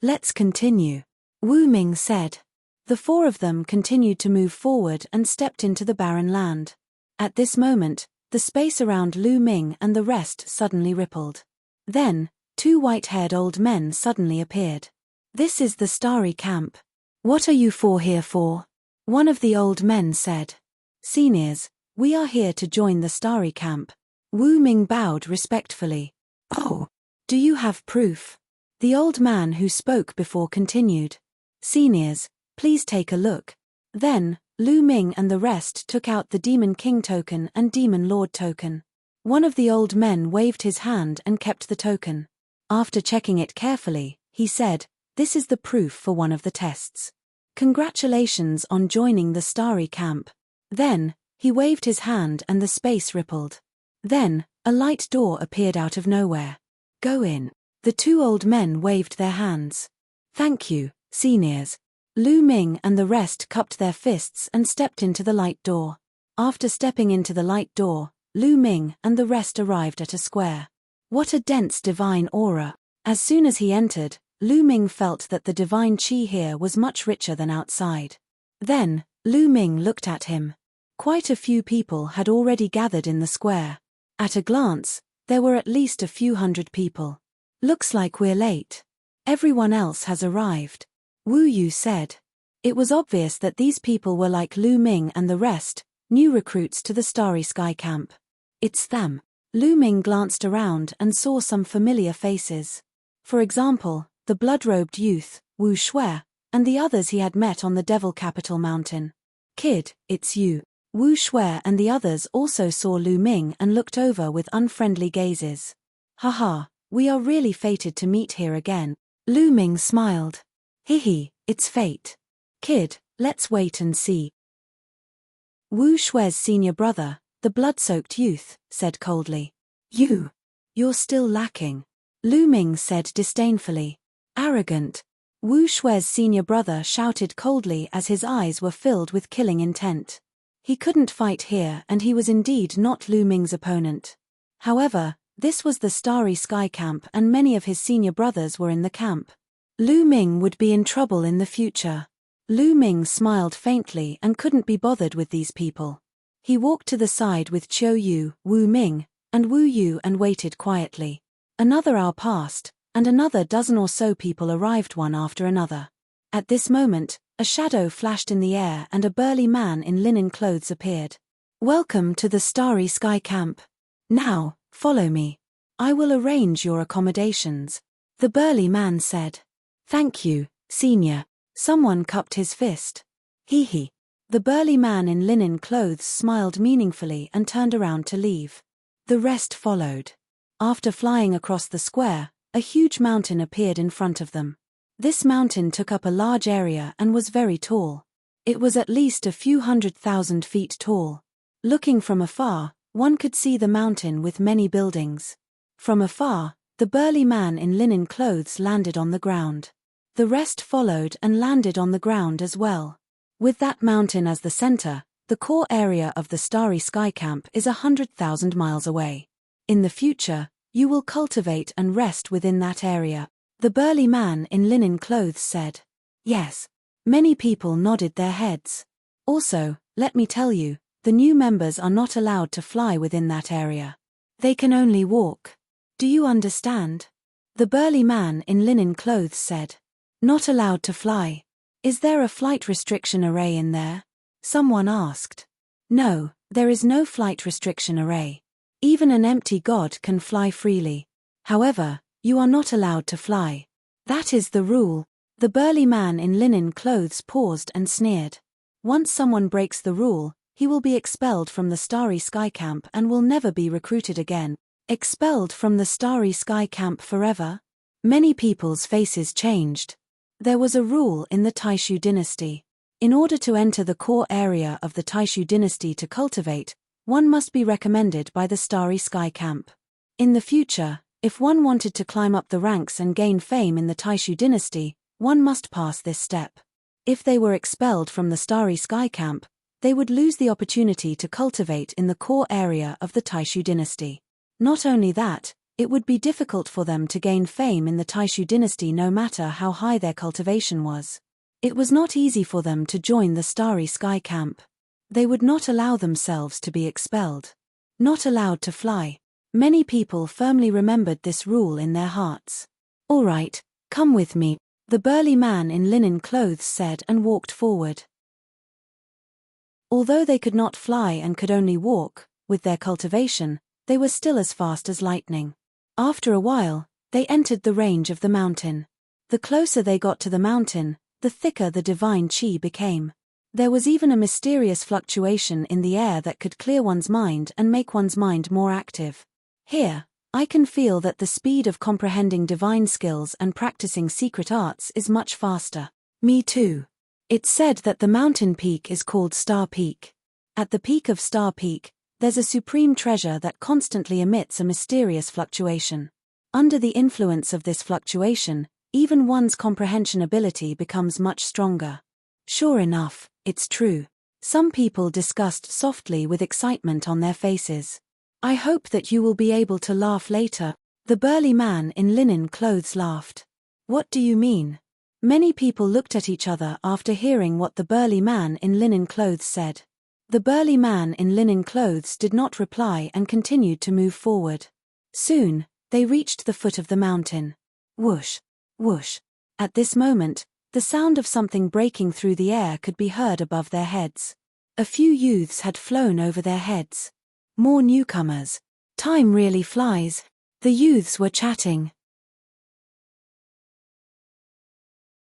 Let's continue. Wu Ming said. The 4 of them continued to move forward and stepped into the barren land. At this moment, the space around Lu Ming and the rest suddenly rippled. Then, 2 white-haired old men suddenly appeared. This is the Starry Camp. What are you 4 here for? One of the old men said. Seniors, we are here to join the Starry Camp. Wu Ming bowed respectfully. Oh, do you have proof? The old man who spoke before continued. Seniors, please take a look. Then, Lu Ming and the rest took out the Demon King token and Demon Lord token. One of the old men waved his hand and kept the token. After checking it carefully, he said, "This is the proof for one of the tests. Congratulations on joining the starry camp." Then, he waved his hand and the space rippled. Then, a light door appeared out of nowhere. "Go in." The two old men waved their hands. "Thank you, seniors." Lu Ming and the rest cupped their fists and stepped into the light door. After stepping into the light door, Lu Ming and the rest arrived at a square. What a dense divine aura. As soon as he entered, Lu Ming felt that the divine qi here was much richer than outside. Then, Lu Ming looked at him. Quite a few people had already gathered in the square. At a glance, there were at least a few hundred people. "Looks like we're late. Everyone else has arrived," Wu Yu said. It was obvious that these people were like Lu Ming and the rest, new recruits to the Starry Sky Camp. "It's them." Lu Ming glanced around and saw some familiar faces. For example, the blood-robed youth, Wu Shui, and the others he had met on the Devil Capital Mountain. "Kid, it's you." Wu Shui and the others also saw Lu Ming and looked over with unfriendly gazes. "Haha, we are really fated to meet here again." Lu Ming smiled. "Hihi, it's fate. Kid, let's wait and see." Wu Shui's senior brother, the blood-soaked youth, said coldly. You're still lacking." Lu Ming said disdainfully. "Arrogant." Wu Shui's senior brother shouted coldly as his eyes were filled with killing intent. He couldn't fight here and he was indeed not Lu Ming's opponent. However, this was the Starry Sky Camp and many of his senior brothers were in the camp. Lu Ming would be in trouble in the future. Lu Ming smiled faintly and couldn't be bothered with these people. He walked to the side with Qiu Yu, Wu Ming, and Wu Yu and waited quietly. Another hour passed, and another dozen or so people arrived one after another. At this moment, a shadow flashed in the air and a burly man in linen clothes appeared. "Welcome to the Starry Sky Camp. Now, follow me. I will arrange your accommodations," the burly man said. "Thank you, senior." Someone cupped his fist. "Hee." The burly man in linen clothes smiled meaningfully and turned around to leave. The rest followed. After flying across the square, a huge mountain appeared in front of them. This mountain took up a large area and was very tall. It was at least a few 100,000 feet tall. Looking from afar, one could see the mountain with many buildings. From afar, the burly man in linen clothes landed on the ground. The rest followed and landed on the ground as well. With that mountain as the center, the core area of the Starry Sky Camp is 100,000 miles away. In the future, you will cultivate and rest within that area, the burly man in linen clothes said. Yes. Many people nodded their heads. Also, let me tell you, the new members are not allowed to fly within that area. They can only walk. Do you understand? The burly man in linen clothes said. Not allowed to fly. Is there a flight restriction array in there? Someone asked. No, there is no flight restriction array. Even an empty god can fly freely. However, you are not allowed to fly. That is the rule. The burly man in linen clothes paused and sneered. Once someone breaks the rule, he will be expelled from the Starry Sky Camp and will never be recruited again. Expelled from the Starry Sky Camp forever? Many people's faces changed. There was a rule in the Taishu dynasty. In order to enter the core area of the Taishu dynasty to cultivate, one must be recommended by the Starry Sky Camp. In the future, if one wanted to climb up the ranks and gain fame in the Taishu dynasty, one must pass this step. If they were expelled from the Starry Sky Camp, they would lose the opportunity to cultivate in the core area of the Taishu dynasty. Not only that, it would be difficult for them to gain fame in the Taishu dynasty no matter how high their cultivation was. It was not easy for them to join the Starry Sky Camp. They would not allow themselves to be expelled. Not allowed to fly. Many people firmly remembered this rule in their hearts. All right, come with me, the burly man in linen clothes said and walked forward. Although they could not fly and could only walk, with their cultivation, they were still as fast as lightning. After a while, they entered the range of the mountain. The closer they got to the mountain, the thicker the divine qi became. There was even a mysterious fluctuation in the air that could clear one's mind and make one's mind more active. Here, I can feel that the speed of comprehending divine skills and practicing secret arts is much faster. Me too. It's said that the mountain peak is called Star Peak. At the peak of Star Peak, there's a supreme treasure that constantly emits a mysterious fluctuation. Under the influence of this fluctuation, even one's comprehension ability becomes much stronger. Sure enough, it's true. Some people discussed softly with excitement on their faces. I hope that you will be able to laugh later. The burly man in linen clothes laughed. What do you mean? Many people looked at each other after hearing what the burly man in linen clothes said. The burly man in linen clothes did not reply and continued to move forward. Soon, they reached the foot of the mountain. Whoosh, whoosh. At this moment, the sound of something breaking through the air could be heard above their heads. A few youths had flown over their heads. More newcomers. Time really flies. The youths were chatting.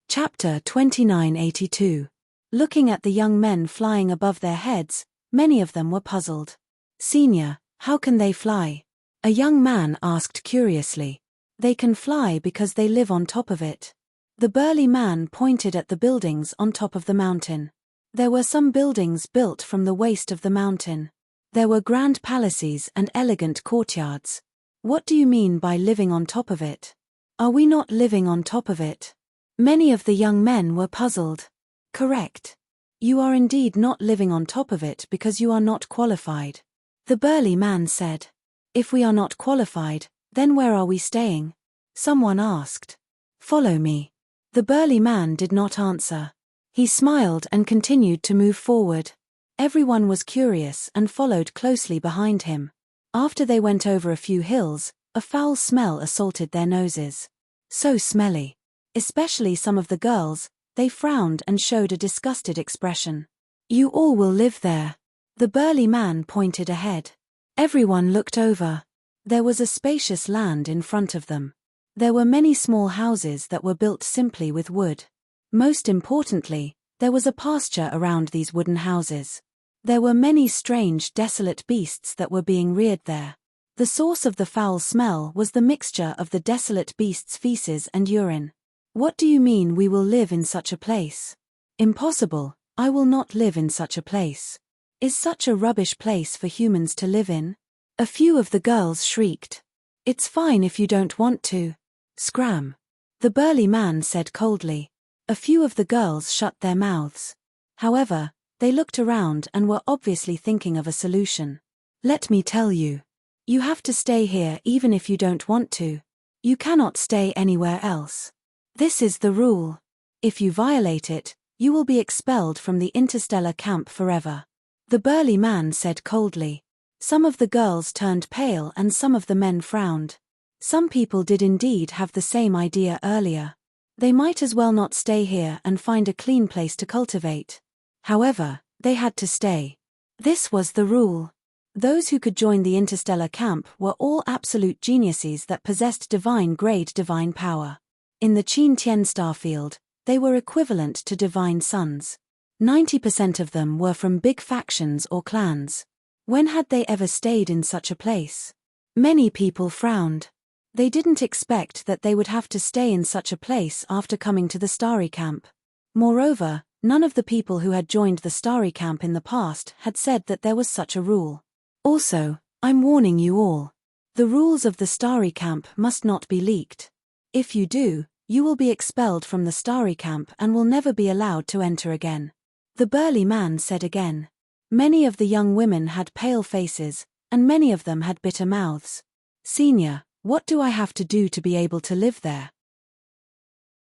Chapter 2982. Looking at the young men flying above their heads, many of them were puzzled. Senior, how can they fly? A young man asked curiously. They can fly because they live on top of it. The burly man pointed at the buildings on top of the mountain. There were some buildings built from the waist of the mountain. There were grand palaces and elegant courtyards. What do you mean by living on top of it? Are we not living on top of it? Many of the young men were puzzled. Correct. You are indeed not living on top of it because you are not qualified. The burly man said. If we are not qualified, then where are we staying? Someone asked. Follow me. The burly man did not answer. He smiled and continued to move forward. Everyone was curious and followed closely behind him. After they went over a few hills, a foul smell assaulted their noses. So smelly. Especially some of the girls, they frowned and showed a disgusted expression. You all will live there. The burly man pointed ahead. Everyone looked over. There was a spacious land in front of them. There were many small houses that were built simply with wood. Most importantly, there was a pasture around these wooden houses. There were many strange, desolate beasts that were being reared there. The source of the foul smell was the mixture of the desolate beasts' feces and urine. What do you mean we will live in such a place? Impossible, I will not live in such a place. Is such a rubbish place for humans to live in? A few of the girls shrieked. It's fine if you don't want to. Scram. The burly man said coldly. A few of the girls shut their mouths. However, they looked around and were obviously thinking of a solution. Let me tell you. You have to stay here even if you don't want to. You cannot stay anywhere else. This is the rule. If you violate it, you will be expelled from the interstellar camp forever. The burly man said coldly. Some of the girls turned pale and some of the men frowned. Some people did indeed have the same idea earlier. They might as well not stay here and find a clean place to cultivate. However, they had to stay. This was the rule. Those who could join the interstellar camp were all absolute geniuses that possessed divine-grade divine power. In the Qin Tian starfield, they were equivalent to divine sons. 90% of them were from big factions or clans. When had they ever stayed in such a place? Many people frowned. They didn't expect that they would have to stay in such a place after coming to the Starry Camp. Moreover, none of the people who had joined the Starry Camp in the past had said that there was such a rule. Also, I'm warning you all. The rules of the Starry Camp must not be leaked. If you do, you will be expelled from the Starry Camp and will never be allowed to enter again. The burly man said again. Many of the young women had pale faces, and many of them had bitter mouths. Senior, what do I have to do to be able to live there?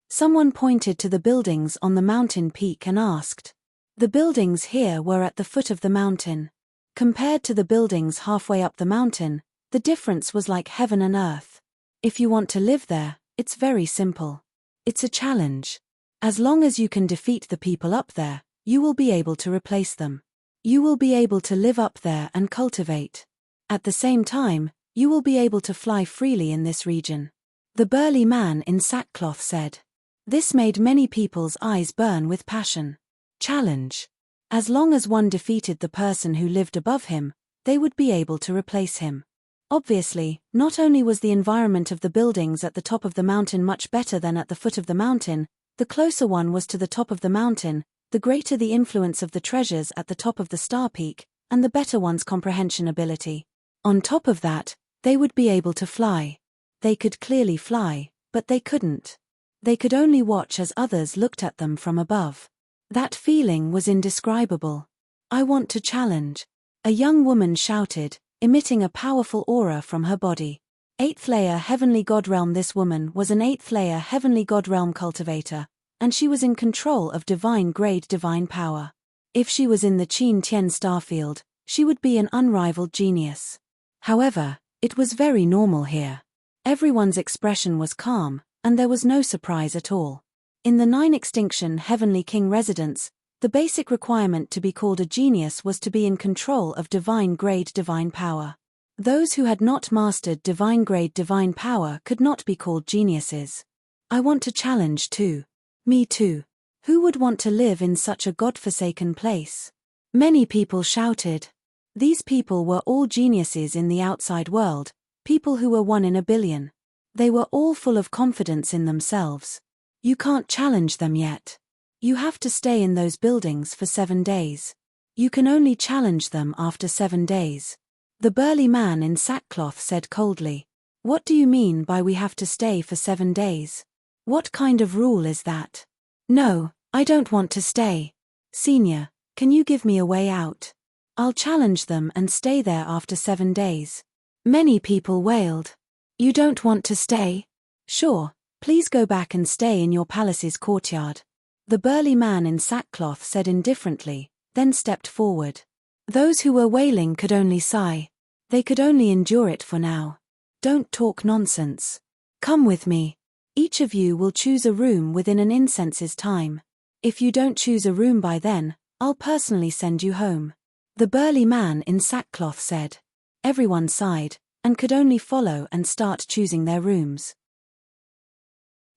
Someone pointed to the buildings on the mountain peak and asked. The buildings here were at the foot of the mountain. Compared to the buildings halfway up the mountain, the difference was like heaven and earth. If you want to live there, it's very simple. It's a challenge. As long as you can defeat the people up there, you will be able to replace them. You will be able to live up there and cultivate. At the same time, you will be able to fly freely in this region. The burly man in sackcloth said. This made many people's eyes burn with passion. Challenge. As long as one defeated the person who lived above him, they would be able to replace him. Obviously, not only was the environment of the buildings at the top of the mountain much better than at the foot of the mountain, the closer one was to the top of the mountain, the greater the influence of the treasures at the top of the star peak, and the better one's comprehension ability. On top of that, they would be able to fly. They could clearly fly, but they couldn't. They could only watch as others looked at them from above. That feeling was indescribable. I want to challenge. A young woman shouted, emitting a powerful aura from her body. 8th layer Heavenly God Realm. This woman was an 8th layer Heavenly God Realm cultivator, and she was in control of divine grade divine power. If she was in the Qin Tian starfield, she would be an unrivaled genius. However, it was very normal here. Everyone's expression was calm, and there was no surprise at all. In the 9 Extinction Heavenly King residence, the basic requirement to be called a genius was to be in control of divine grade divine power. Those who had not mastered divine grade divine power could not be called geniuses. I want to challenge too. Me too. Who would want to live in such a godforsaken place? Many people shouted. These people were all geniuses in the outside world, people who were 1 in a billion. They were all full of confidence in themselves. You can't challenge them yet. You have to stay in those buildings for 7 days. You can only challenge them after 7 days. The burly man in sackcloth said coldly. What do you mean by we have to stay for 7 days? What kind of rule is that? No, I don't want to stay. Senior, can you give me a way out? I'll challenge them and stay there after 7 days. Many people wailed. You don't want to stay? Sure, please go back and stay in your palace's courtyard. The burly man in sackcloth said indifferently, then stepped forward. Those who were wailing could only sigh. They could only endure it for now. Don't talk nonsense. Come with me. Each of you will choose a room within an incense's time. If you don't choose a room by then, I'll personally send you home. The burly man in sackcloth said. Everyone sighed, and could only follow and start choosing their rooms.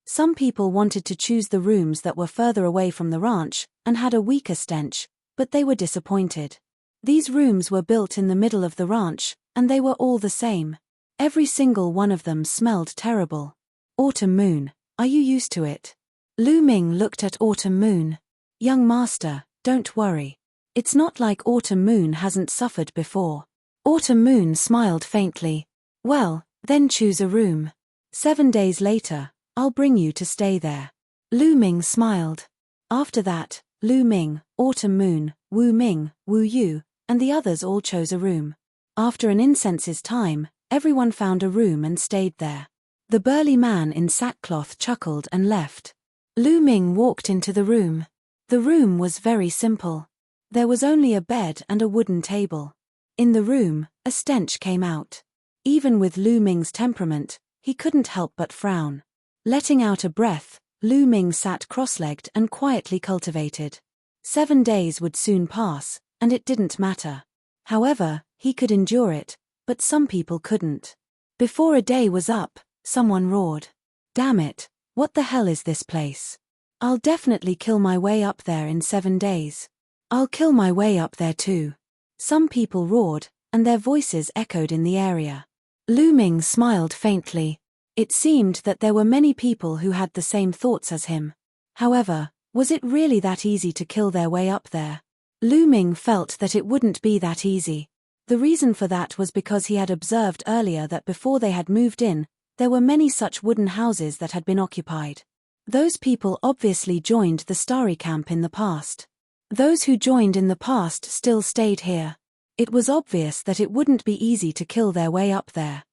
Some people wanted to choose the rooms that were further away from the ranch, and had a weaker stench, but they were disappointed. These rooms were built in the middle of the ranch, and they were all the same. Every single one of them smelled terrible. Autumn Moon, are you used to it? Lu Ming looked at Autumn Moon. Young master, don't worry. It's not like Autumn Moon hasn't suffered before. Autumn Moon smiled faintly. Well, then choose a room. 7 days later, I'll bring you to stay there. Lu Ming smiled. After that, Lu Ming, Autumn Moon, Wu Ming, Wu Yu, and the others all chose a room. After an incense's time, everyone found a room and stayed there. The burly man in sackcloth chuckled and left. Lu Ming walked into the room. The room was very simple. There was only a bed and a wooden table. In the room, a stench came out. Even with Lu Ming's temperament, he couldn't help but frown. Letting out a breath, Lu Ming sat cross-legged and quietly cultivated. 7 days would soon pass, and it didn't matter. However, he could endure it, but some people couldn't. Before a day was up, someone roared. Damn it, what the hell is this place? I'll definitely kill my way up there in 7 days. I'll kill my way up there too. Some people roared, and their voices echoed in the area. Lu Ming smiled faintly. It seemed that there were many people who had the same thoughts as him. However, was it really that easy to kill their way up there? Lu Ming felt that it wouldn't be that easy. The reason for that was because he had observed earlier that before they had moved in, there were many such wooden houses that had been occupied. Those people obviously joined the Starry Camp in the past. Those who joined in the past still stayed here. It was obvious that it wouldn't be easy to kill their way up there.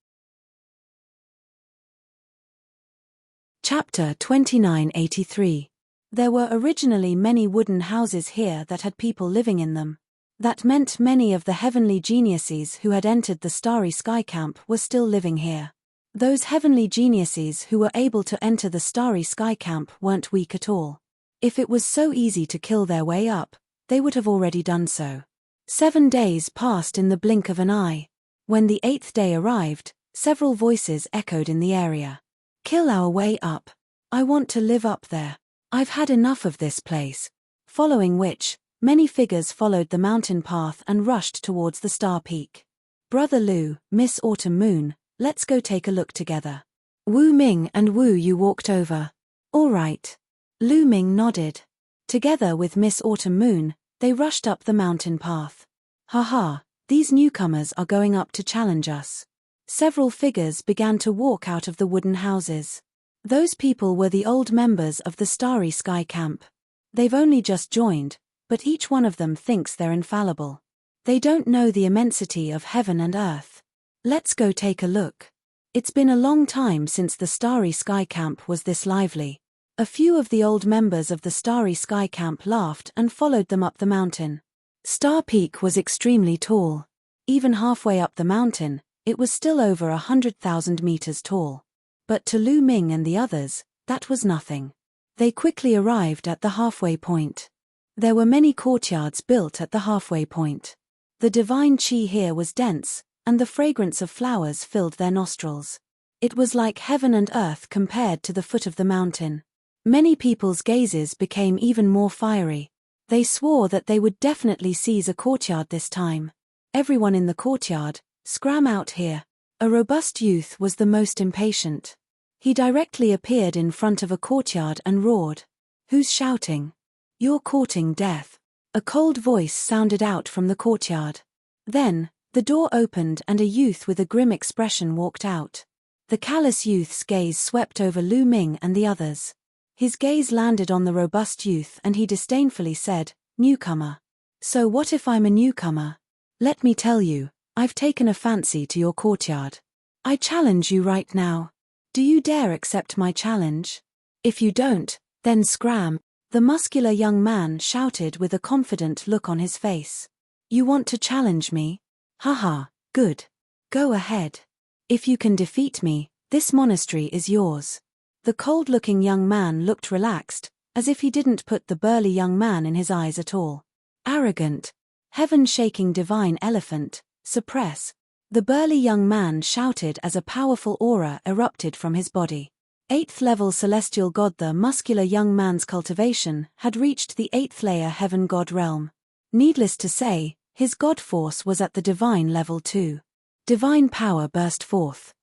Chapter 2983. There were originally many wooden houses here that had people living in them. That meant many of the heavenly geniuses who had entered the Starry Sky Camp were still living here. Those heavenly geniuses who were able to enter the Starry Sky Camp weren't weak at all. If it was so easy to kill their way up, they would have already done so. 7 days passed in the blink of an eye. When the 8th day arrived, several voices echoed in the area. Kill our way up. I want to live up there. I've had enough of this place. Following which, Many figures followed the mountain path and rushed towards the star peak. Brother Lu, Miss Autumn Moon, let's go take a look together. Wu Ming and Wu Yu walked over. All right. Lu Ming nodded. Together with Miss Autumn Moon, they rushed up the mountain path. Haha, these newcomers are going up to challenge us. Several figures began to walk out of the wooden houses. Those people were the old members of the Starry Sky Camp. They've only just joined, but each one of them thinks they're infallible. They don't know the immensity of heaven and earth. Let's go take a look. It's been a long time since the Starry Sky Camp was this lively. A few of the old members of the Starry Sky Camp laughed and followed them up the mountain. Star Peak was extremely tall. Even halfway up the mountain, it was still over 100,000 meters tall. But to Lu Ming and the others, that was nothing. They quickly arrived at the halfway point. There were many courtyards built at the halfway point. The divine qi here was dense, and the fragrance of flowers filled their nostrils. It was like heaven and earth compared to the foot of the mountain. Many people's gazes became even more fiery. They swore that they would definitely seize a courtyard this time. Everyone in the courtyard, scram out here. A robust youth was the most impatient. He directly appeared in front of a courtyard and roared. Who's shouting? You're courting death. A cold voice sounded out from the courtyard. Then, the door opened and a youth with a grim expression walked out. The callous youth's gaze swept over Lu Ming and the others. His gaze landed on the robust youth and he disdainfully said, "Newcomer. So what if I'm a newcomer? Let me tell you, I've taken a fancy to your courtyard. I challenge you right now. Do you dare accept my challenge? If you don't, then scram," the muscular young man shouted with a confident look on his face. "You want to challenge me? Haha, good. Go ahead. If you can defeat me, this monastery is yours." The cold-looking young man looked relaxed, as if he didn't put the burly young man in his eyes at all. Arrogant. Heaven-shaking divine elephant, suppress. The burly young man shouted as a powerful aura erupted from his body. 8th level celestial god. The muscular young man's cultivation had reached the 8th layer heaven god realm. Needless to say, his god force was at the divine level too. Divine power burst forth.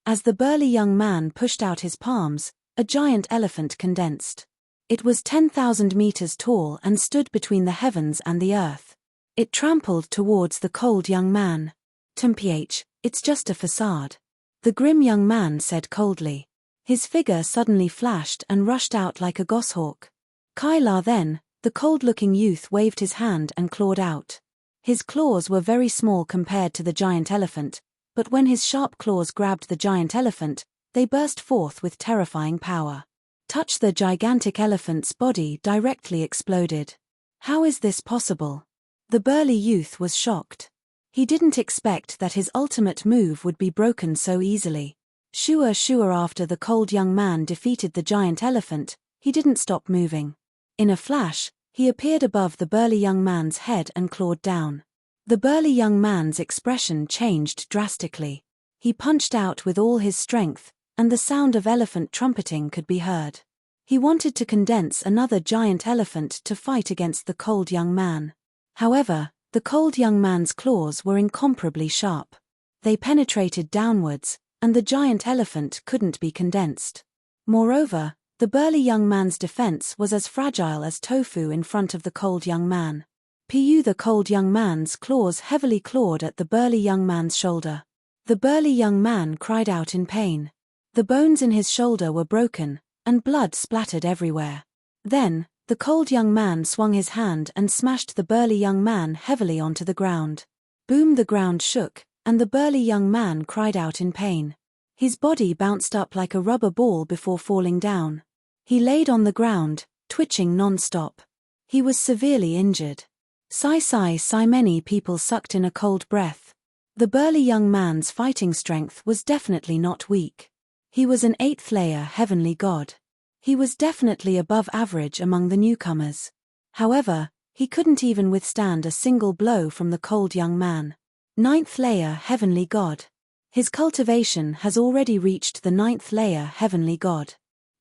As the burly young man pushed out his palms, a giant elephant condensed. It was 10,000 meters tall and stood between the heavens and the earth. It trampled towards the cold young man. "Temph, it's just a facade," the grim young man said coldly. His figure suddenly flashed and rushed out like a goshawk. Kyla then, the cold-looking youth waved his hand and clawed out. His claws were very small compared to the giant elephant, but when his sharp claws grabbed the giant elephant, they burst forth with terrifying power. Touch the gigantic elephant's body directly exploded. How is this possible? The burly youth was shocked. He didn't expect that his ultimate move would be broken so easily. Sure after the cold young man defeated the giant elephant, he didn't stop moving. In a flash, he appeared above the burly young man's head and clawed down. The burly young man's expression changed drastically. He punched out with all his strength, and the sound of elephant trumpeting could be heard. He wanted to condense another giant elephant to fight against the cold young man. However, the cold young man's claws were incomparably sharp. They penetrated downwards, and the giant elephant couldn't be condensed. Moreover, the burly young man's defense was as fragile as tofu in front of the cold young man. The cold young man's claws heavily clawed at the burly young man's shoulder. The burly young man cried out in pain. The bones in his shoulder were broken, and blood splattered everywhere. Then, the cold young man swung his hand and smashed the burly young man heavily onto the ground. Boom! The ground shook, and the burly young man cried out in pain. His body bounced up like a rubber ball before falling down. He laid on the ground, twitching non-stop. He was severely injured. Sigh. Many people sucked in a cold breath. The burly young man's fighting strength was definitely not weak. He was an 8th layer heavenly god. He was definitely above average among the newcomers. However, he couldn't even withstand a single blow from the cold young man. 9th layer heavenly god. His cultivation has already reached the 9th layer heavenly god.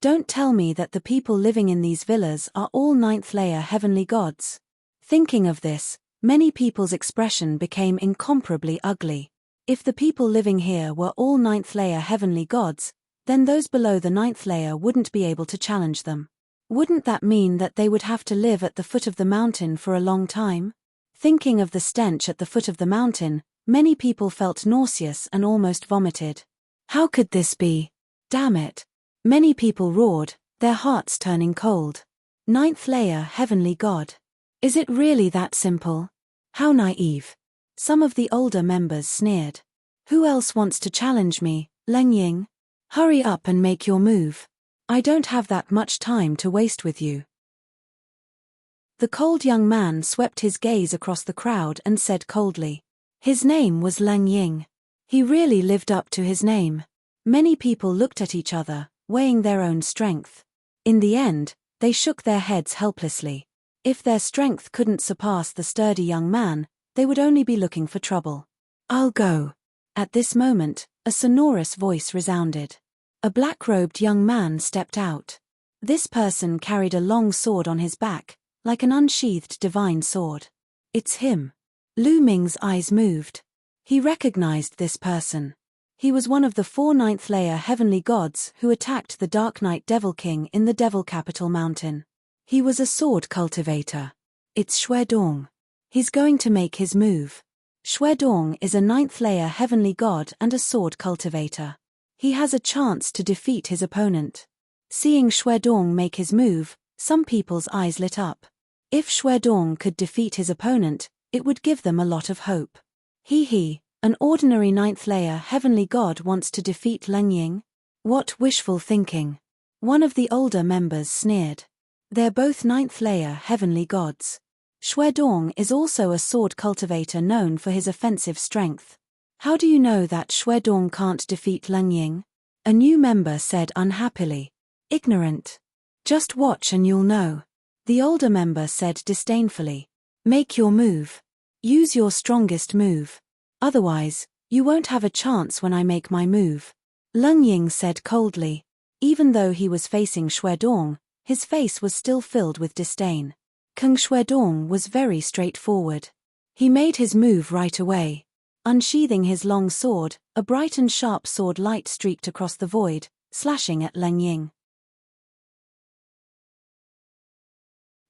Don't tell me that the people living in these villas are all ninth-layer heavenly gods. Thinking of this, many people's expression became incomparably ugly. If the people living here were all ninth-layer heavenly gods, then those below the ninth layer wouldn't be able to challenge them. Wouldn't that mean that they would have to live at the foot of the mountain for a long time? Thinking of the stench at the foot of the mountain, many people felt nauseous and almost vomited. How could this be? Damn it. Many people roared, their hearts turning cold. Ninth layer heavenly god. Is it really that simple? How naive. Some of the older members sneered. Who else wants to challenge me, Leng Ying? Hurry up and make your move. I don't have that much time to waste with you. The cold young man swept his gaze across the crowd and said coldly. His name was Leng Ying. He really lived up to his name. Many people looked at each other, weighing their own strength. In the end, they shook their heads helplessly. If their strength couldn't surpass the sturdy young man, they would only be looking for trouble. I'll go. At this moment, a sonorous voice resounded. A black-robed young man stepped out. This person carried a long sword on his back, like an unsheathed divine sword. It's him. Lu Ming's eyes moved. He recognized this person. He was one of the 4 ninth-layer heavenly gods who attacked the Dark Knight Devil King in the Devil Capital Mountain. He was a sword cultivator. It's Xuedong. He's going to make his move. Xuedong is a ninth-layer heavenly god and a sword cultivator. He has a chance to defeat his opponent. Seeing Xuedong make his move, some people's eyes lit up. If Xuedong could defeat his opponent, it would give them a lot of hope. An ordinary ninth-layer heavenly god wants to defeat Leng Ying? What wishful thinking. One of the older members sneered. They're both ninth-layer heavenly gods. Xuedong is also a sword cultivator known for his offensive strength. How do you know that Xuedong can't defeat Leng Ying? A new member said unhappily. Ignorant. Just watch and you'll know. The older member said disdainfully. Make your move. Use your strongest move. Otherwise, you won't have a chance when I make my move. Leng Ying said coldly. Even though he was facing Xuedong, his face was still filled with disdain. Kung Xuedong was very straightforward. He made his move right away. Unsheathing his long sword, a bright and sharp sword light streaked across the void, slashing at Leng Ying.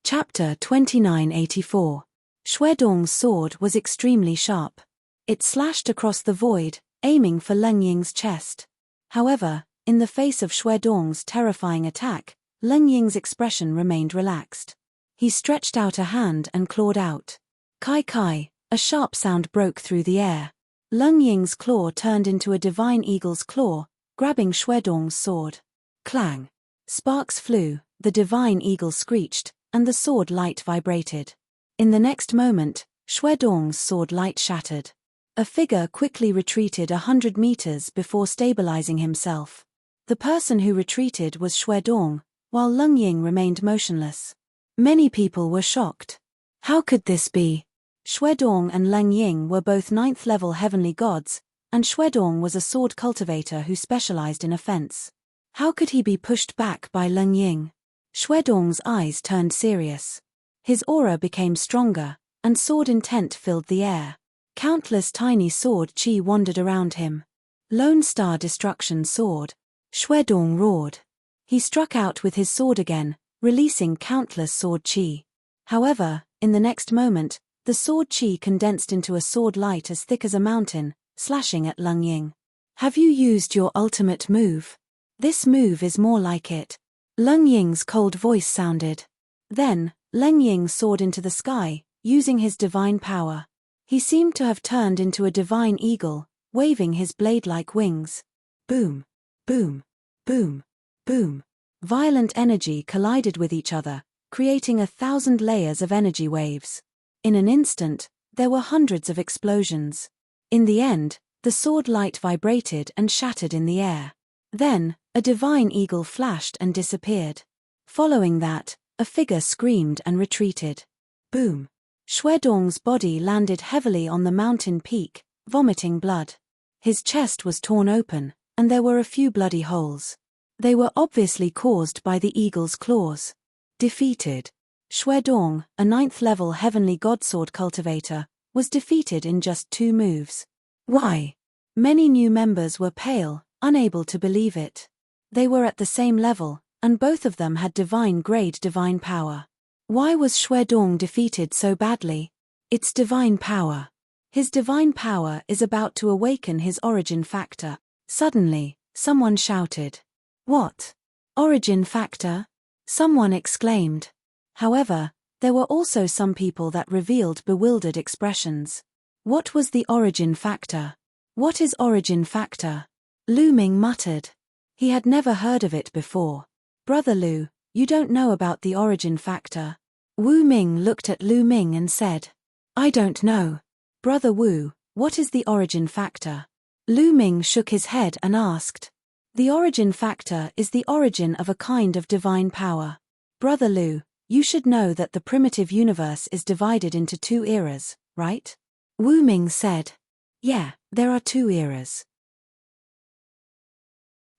Chapter 2984. Xuedong's sword was extremely sharp. It slashed across the void, aiming for Leng Ying's chest. However, in the face of Xuedong's terrifying attack, Leng Ying's expression remained relaxed. He stretched out a hand and clawed out. Kai kai, a sharp sound broke through the air. Leng Ying's claw turned into a divine eagle's claw, grabbing Xuedong's sword. Clang! Sparks flew, the divine eagle screeched, and the sword light vibrated. In the next moment, Xuedong's sword light shattered. A figure quickly retreated 100 meters before stabilizing himself. The person who retreated was Xuedong, while Leng Ying remained motionless. Many people were shocked. How could this be? Xuedong and Leng Ying were both 9th-level heavenly gods, and Xuedong was a sword cultivator who specialized in offense. How could he be pushed back by Leng Ying? Xuedong's eyes turned serious. His aura became stronger, and sword intent filled the air. Countless tiny sword chi wandered around him. Lone Star Destruction Sword. Xuedong roared. He struck out with his sword again, releasing countless sword chi. However, in the next moment, the sword chi condensed into a sword light as thick as a mountain, slashing at Leng Ying. Have you used your ultimate move? This move is more like it. Leng Ying's cold voice sounded. Then, Leng Ying soared into the sky, using his divine power. He seemed to have turned into a divine eagle, waving his blade-like wings. Boom, boom, boom, boom. Violent energy collided with each other, creating 1,000 layers of energy waves. In an instant, there were hundreds of explosions. In the end, the sword light vibrated and shattered in the air. Then, a divine eagle flashed and disappeared. Following that, a figure screamed and retreated. Boom. Xuedong's body landed heavily on the mountain peak, vomiting blood. His chest was torn open, and there were a few bloody holes. They were obviously caused by the eagle's claws. Defeated. Xuedong, a 9th-level heavenly godsword cultivator, was defeated in just 2 moves. Why? Many new members were pale, unable to believe it. They were at the same level, and both of them had divine-grade divine power. Why was Xuedong defeated so badly? It's divine power. His divine power is about to awaken his origin factor. Suddenly, someone shouted. What? Origin factor? Someone exclaimed. However, there were also some people that revealed bewildered expressions. What was the origin factor? What is origin factor? Lu Ming muttered. He had never heard of it before. Brother Lu, you don't know about the origin factor. Wu Ming looked at Lu Ming and said. I don't know. Brother Wu, what is the origin factor? Lu Ming shook his head and asked. The origin factor is the origin of a kind of divine power. Brother Lu, you should know that the primitive universe is divided into 2 eras, right? Wu Ming said. Yeah, there are 2 eras.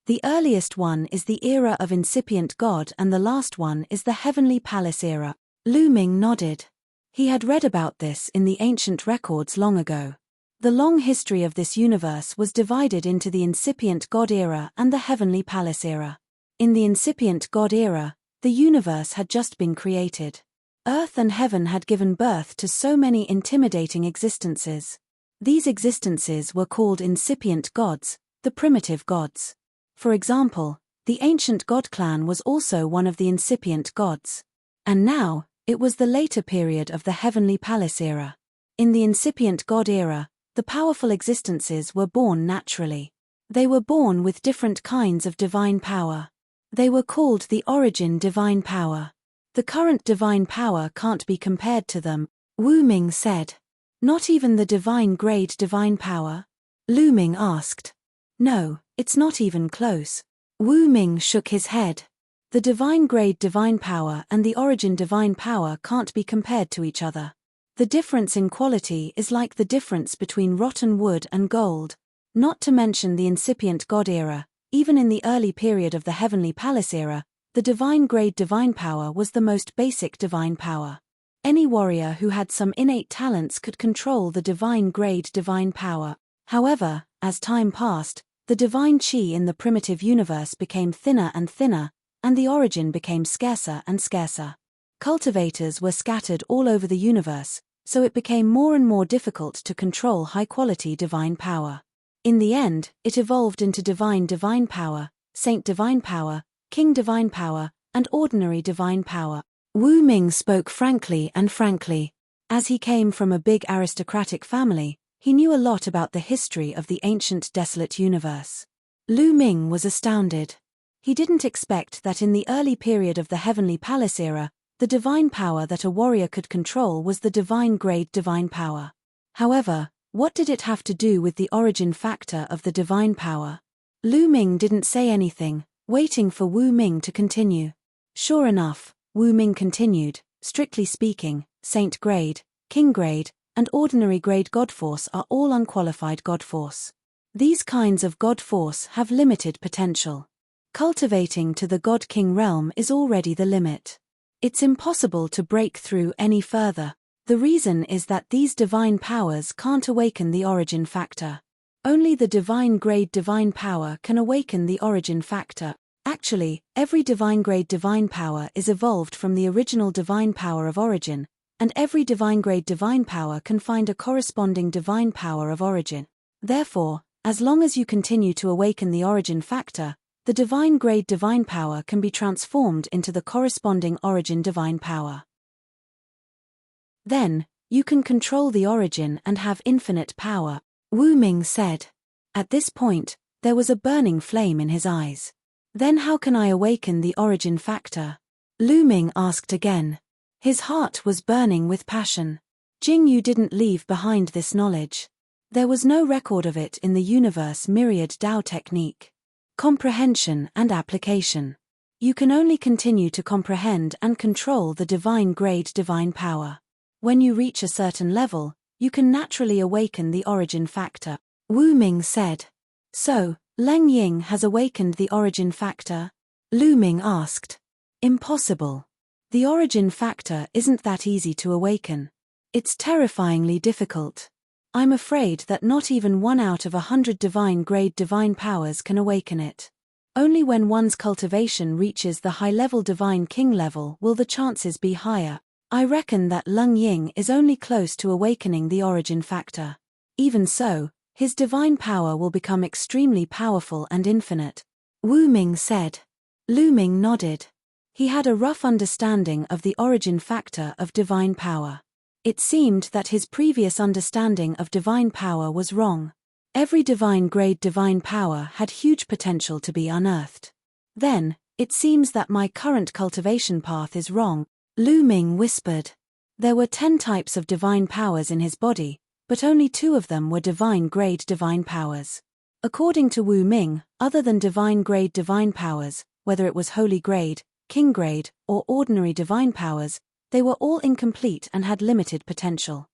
The earliest one is the era of incipient God and the last one is the Heavenly Palace era. Lu Ming nodded. He had read about this in the ancient records long ago. The long history of this universe was divided into the incipient God era and the Heavenly Palace era. In the incipient God era, the universe had just been created. Earth and heaven had given birth to so many intimidating existences. These existences were called incipient gods, the primitive gods. For example, the ancient god clan was also one of the incipient gods. And now, it was the later period of the Heavenly Palace era. In the incipient god era, the powerful existences were born naturally. They were born with different kinds of divine power. They were called the origin divine power. The current divine power can't be compared to them, Wu Ming said. Not even the divine-grade divine power? Lu Ming asked. No, it's not even close. Wu Ming shook his head. The divine-grade divine power and the origin divine power can't be compared to each other. The difference in quality is like the difference between rotten wood and gold. Not to mention the incipient God era, even in the early period of the Heavenly Palace era, the divine-grade divine power was the most basic divine power. Any warrior who had some innate talents could control the divine-grade divine power. However, as time passed, the divine chi in the primitive universe became thinner and thinner, and the origin became scarcer and scarcer. Cultivators were scattered all over the universe, so it became more and more difficult to control high-quality divine power. In the end, it evolved into divine power, saint divine power, king divine power, and ordinary divine power. Wu Ming spoke frankly. As he came from a big aristocratic family, he knew a lot about the history of the ancient desolate universe. Lu Ming was astounded. He didn't expect that in the early period of the Heavenly Palace era, the divine power that a warrior could control was the divine-grade divine power. However, what did it have to do with the origin factor of the divine power? Lu Ming didn't say anything, waiting for Wu Ming to continue. Sure enough, Wu Ming continued, strictly speaking, saint grade, king grade, and ordinary grade god force are all unqualified god force. These kinds of god force have limited potential. Cultivating to the god-king realm is already the limit. It's impossible to break through any further. The reason is that these divine powers can't awaken the origin factor. Only the divine-grade divine power can awaken the origin factor. Actually, every divine-grade divine power is evolved from the original divine power of origin, and every divine-grade divine power can find a corresponding divine power of origin. Therefore, as long as you continue to awaken the origin factor, the divine-grade divine power can be transformed into the corresponding origin divine power. Then, you can control the origin and have infinite power, Wu Ming said. At this point, there was a burning flame in his eyes. Then how can I awaken the origin factor? Lu Ming asked again. His heart was burning with passion. Jing Yu didn't leave behind this knowledge. There was no record of it in the universe myriad Dao technique. Comprehension and application. You can only continue to comprehend and control the divine-grade divine power. When you reach a certain level, you can naturally awaken the origin factor, Wu Ming said. So, Leng Ying has awakened the origin factor? Lu Ming asked. Impossible. The origin factor isn't that easy to awaken. It's terrifyingly difficult. I'm afraid that not even 1 out of 100 divine-grade divine powers can awaken it. Only when one's cultivation reaches the high-level divine king level will the chances be higher. I reckon that Leng Ying is only close to awakening the origin factor. Even so, his divine power will become extremely powerful and infinite. Wu Ming said. Lu Ming nodded. He had a rough understanding of the origin factor of divine power. It seemed that his previous understanding of divine power was wrong. Every divine-grade divine power had huge potential to be unearthed. Then, it seems that my current cultivation path is wrong, Lu Ming whispered. There were 10 types of divine powers in his body, but only 2 of them were divine-grade divine powers. According to Wu Ming, other than divine-grade divine powers, whether it was holy grade, king grade, or ordinary divine powers, they were all incomplete and had limited potential.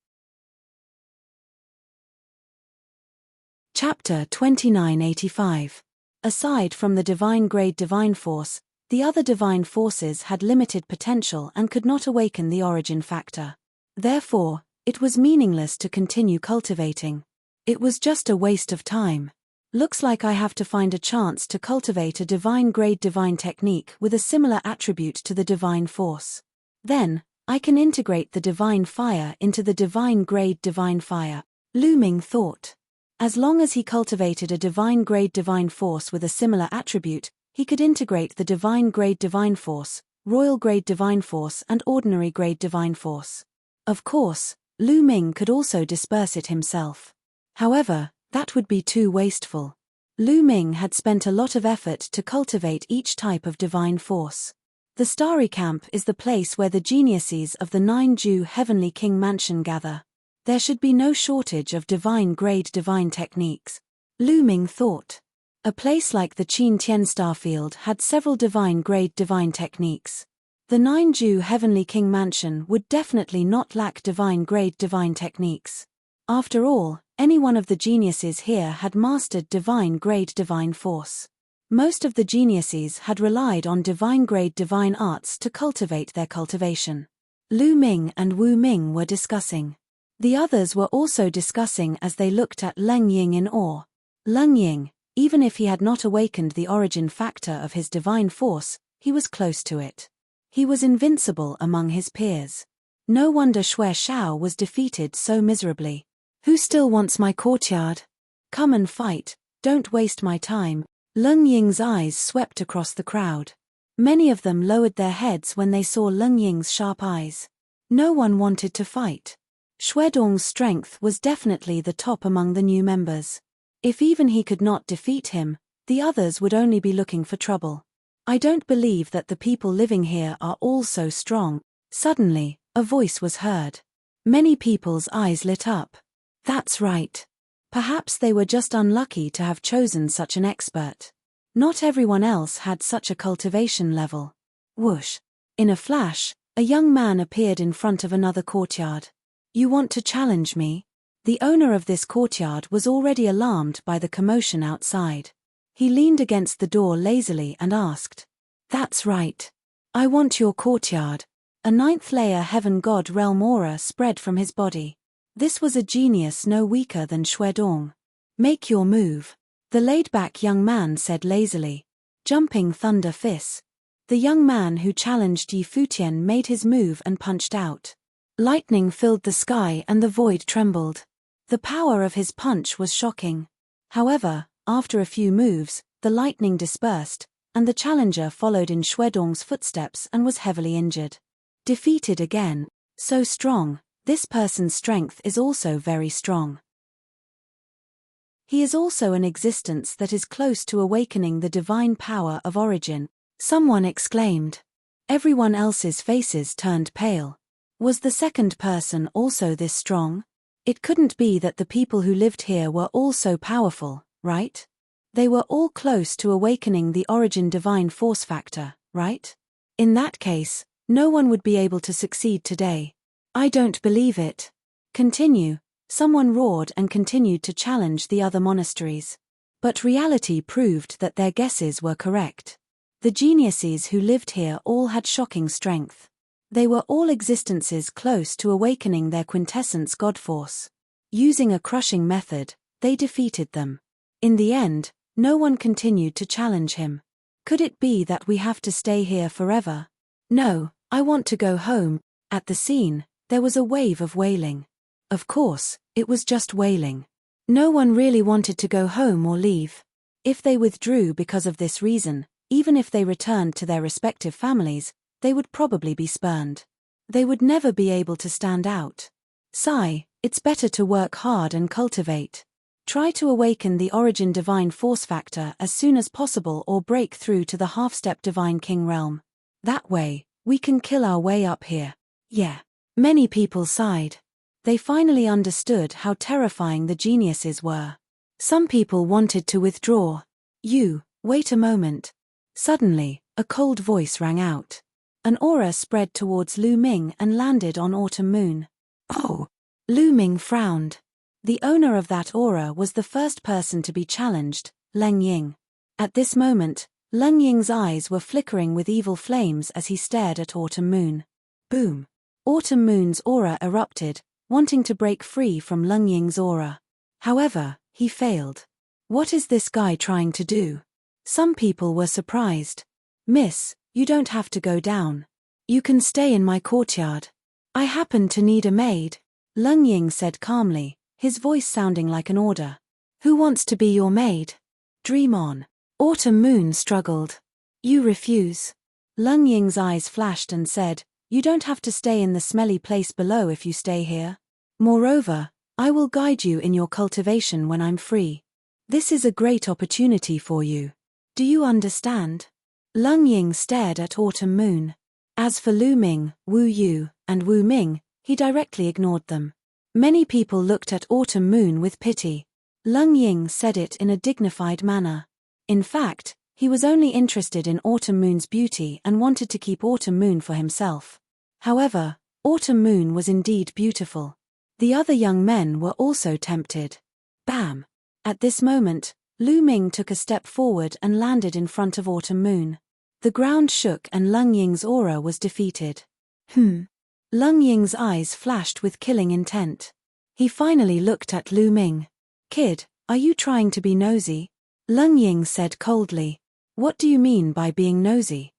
Chapter 2985. Aside from the divine-grade divine force, the other divine forces had limited potential and could not awaken the origin factor. Therefore, it was meaningless to continue cultivating. It was just a waste of time. Looks like I have to find a chance to cultivate a divine-grade divine technique with a similar attribute to the divine force. Then, I can integrate the divine fire into the divine-grade divine fire, Lu Ming thought. As long as he cultivated a divine-grade divine force with a similar attribute, he could integrate the divine-grade divine force, royal-grade divine force and ordinary-grade divine force. Of course, Lu Ming could also disperse it himself. However, that would be too wasteful. Lu Ming had spent a lot of effort to cultivate each type of divine force. The Starry Camp is the place where the geniuses of the 9-Ju Heavenly King Mansion gather. There should be no shortage of divine-grade divine techniques, Lu Ming thought. A place like the Qin Tian Starfield had several divine-grade divine techniques. The 9-Ju Heavenly King Mansion would definitely not lack divine-grade divine techniques. After all, any one of the geniuses here had mastered divine-grade divine force. Most of the geniuses had relied on divine-grade divine arts to cultivate their cultivation. Lu Ming and Wu Ming were discussing. The others were also discussing as they looked at Leng Ying in awe. Leng Ying, even if he had not awakened the origin factor of his divine force, he was close to it. He was invincible among his peers. No wonder Xue Xiao was defeated so miserably. Who still wants my courtyard? Come and fight, don't waste my time. Leng Ying's eyes swept across the crowd. Many of them lowered their heads when they saw Leng Ying's sharp eyes. No one wanted to fight. Xuedong's strength was definitely the top among the new members. If even he could not defeat him, the others would only be looking for trouble. I don't believe that the people living here are all so strong. Suddenly, a voice was heard. Many people's eyes lit up. That's right. Perhaps they were just unlucky to have chosen such an expert. Not everyone else had such a cultivation level. Whoosh. In a flash, a young man appeared in front of another courtyard. You want to challenge me? The owner of this courtyard was already alarmed by the commotion outside. He leaned against the door lazily and asked. That's right. I want your courtyard. A 9th-layer heaven god realm aura spread from his body. This was a genius no weaker than Xuedong. Make your move. The laid-back young man said lazily. Jumping thunder fists. The young man who challenged Yi Futian made his move and punched out. Lightning filled the sky and the void trembled. The power of his punch was shocking. However, after a few moves, the lightning dispersed, and the challenger followed in Xuedong's footsteps and was heavily injured. Defeated again. So strong. This person's strength is also very strong. He is also an existence that is close to awakening the divine power of origin, someone exclaimed. Everyone else's faces turned pale. Was the second person also this strong? It couldn't be that the people who lived here were all so powerful, right? They were all close to awakening the origin divine force factor, right? In that case, no one would be able to succeed today. I don't believe it. Continue, someone roared and continued to challenge the other monasteries. But reality proved that their guesses were correct. The geniuses who lived here all had shocking strength. They were all existences close to awakening their quintessence god force. Using a crushing method, they defeated them. In the end, no one continued to challenge him. Could it be that we have to stay here forever? No, I want to go home. At the scene, there was a wave of wailing. Of course, it was just wailing. No one really wanted to go home or leave. If they withdrew because of this reason, even if they returned to their respective families, they would probably be spurned. They would never be able to stand out. Sigh, it's better to work hard and cultivate. Try to awaken the origin divine force factor as soon as possible or break through to the half-step divine king realm. That way, we can kill our way up here. Yeah. Many people sighed. They finally understood how terrifying the geniuses were. Some people wanted to withdraw. Wait a moment. Suddenly, a cold voice rang out. An aura spread towards Lu Ming and landed on Autumn Moon. Oh! Lu Ming frowned. The owner of that aura was the first person to be challenged, Leng Ying. At this moment, Leng Ying's eyes were flickering with evil flames as he stared at Autumn Moon. Boom! Autumn Moon's aura erupted, wanting to break free from Leng Ying's aura. However, he failed. What is this guy trying to do? Some people were surprised. Miss, you don't have to go down. You can stay in my courtyard. I happen to need a maid, Leng Ying said calmly, his voice sounding like an order. Who wants to be your maid? Dream on. Autumn Moon struggled. You refuse. Leng Ying's eyes flashed and said, you don't have to stay in the smelly place below if you stay here. Moreover, I will guide you in your cultivation when I'm free. This is a great opportunity for you. Do you understand? Leng Ying stared at Autumn Moon. As for Lu Ming, Wu Yu, and Wu Ming, he directly ignored them. Many people looked at Autumn Moon with pity. Leng Ying said it in a dignified manner. In fact, he was only interested in Autumn Moon's beauty and wanted to keep Autumn Moon for himself. However, Autumn Moon was indeed beautiful. The other young men were also tempted. Bam! At this moment, Lu Ming took a step forward and landed in front of Autumn Moon. The ground shook and Leng Ying's aura was defeated. Leng Ying's eyes flashed with killing intent. He finally looked at Lu Ming. Kid, are you trying to be nosy? Leng Ying said coldly. What do you mean by being nosy?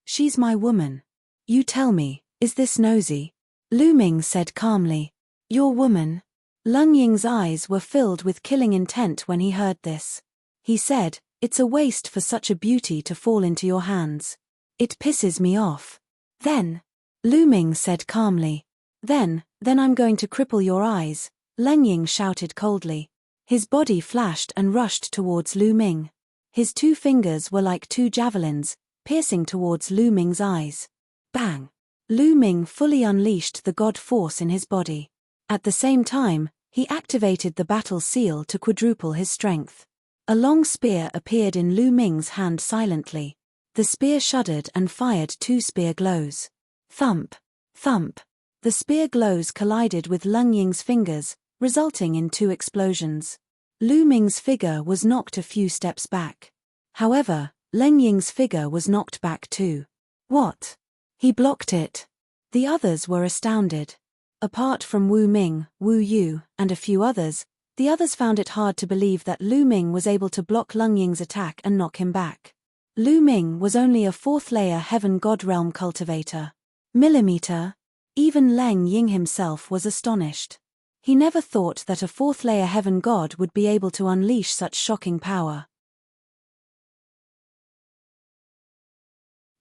She's my woman. You tell me, is this nosy? Lu Ming said calmly. Your woman? Leng Ying's eyes were filled with killing intent when he heard this. He said, it's a waste for such a beauty to fall into your hands. It pisses me off. Then, Lu Ming said calmly. Then I'm going to cripple your eyes, Leng Ying shouted coldly. His body flashed and rushed towards Lu Ming. His 2 fingers were like 2 javelins, piercing towards Lu Ming's eyes. Bang! Lu Ming fully unleashed the god force in his body. At the same time, he activated the battle seal to quadruple his strength. A long spear appeared in Lu Ming's hand silently. The spear shuddered and fired 2 spear glows. Thump! Thump! The spear glows collided with Leng Ying's fingers, resulting in 2 explosions. Lu Ming's figure was knocked a few steps back. However, Leng Ying's figure was knocked back too. What? He blocked it. The others were astounded. Apart from Wu Ming, Wu Yu, and a few others, the others found it hard to believe that Lu Ming was able to block Leng Ying's attack and knock him back. Lu Ming was only a 4th-layer Heaven God Realm cultivator. Millimeter? Even Leng Ying himself was astonished. He never thought that a 4th-layer Heaven God would be able to unleash such shocking power.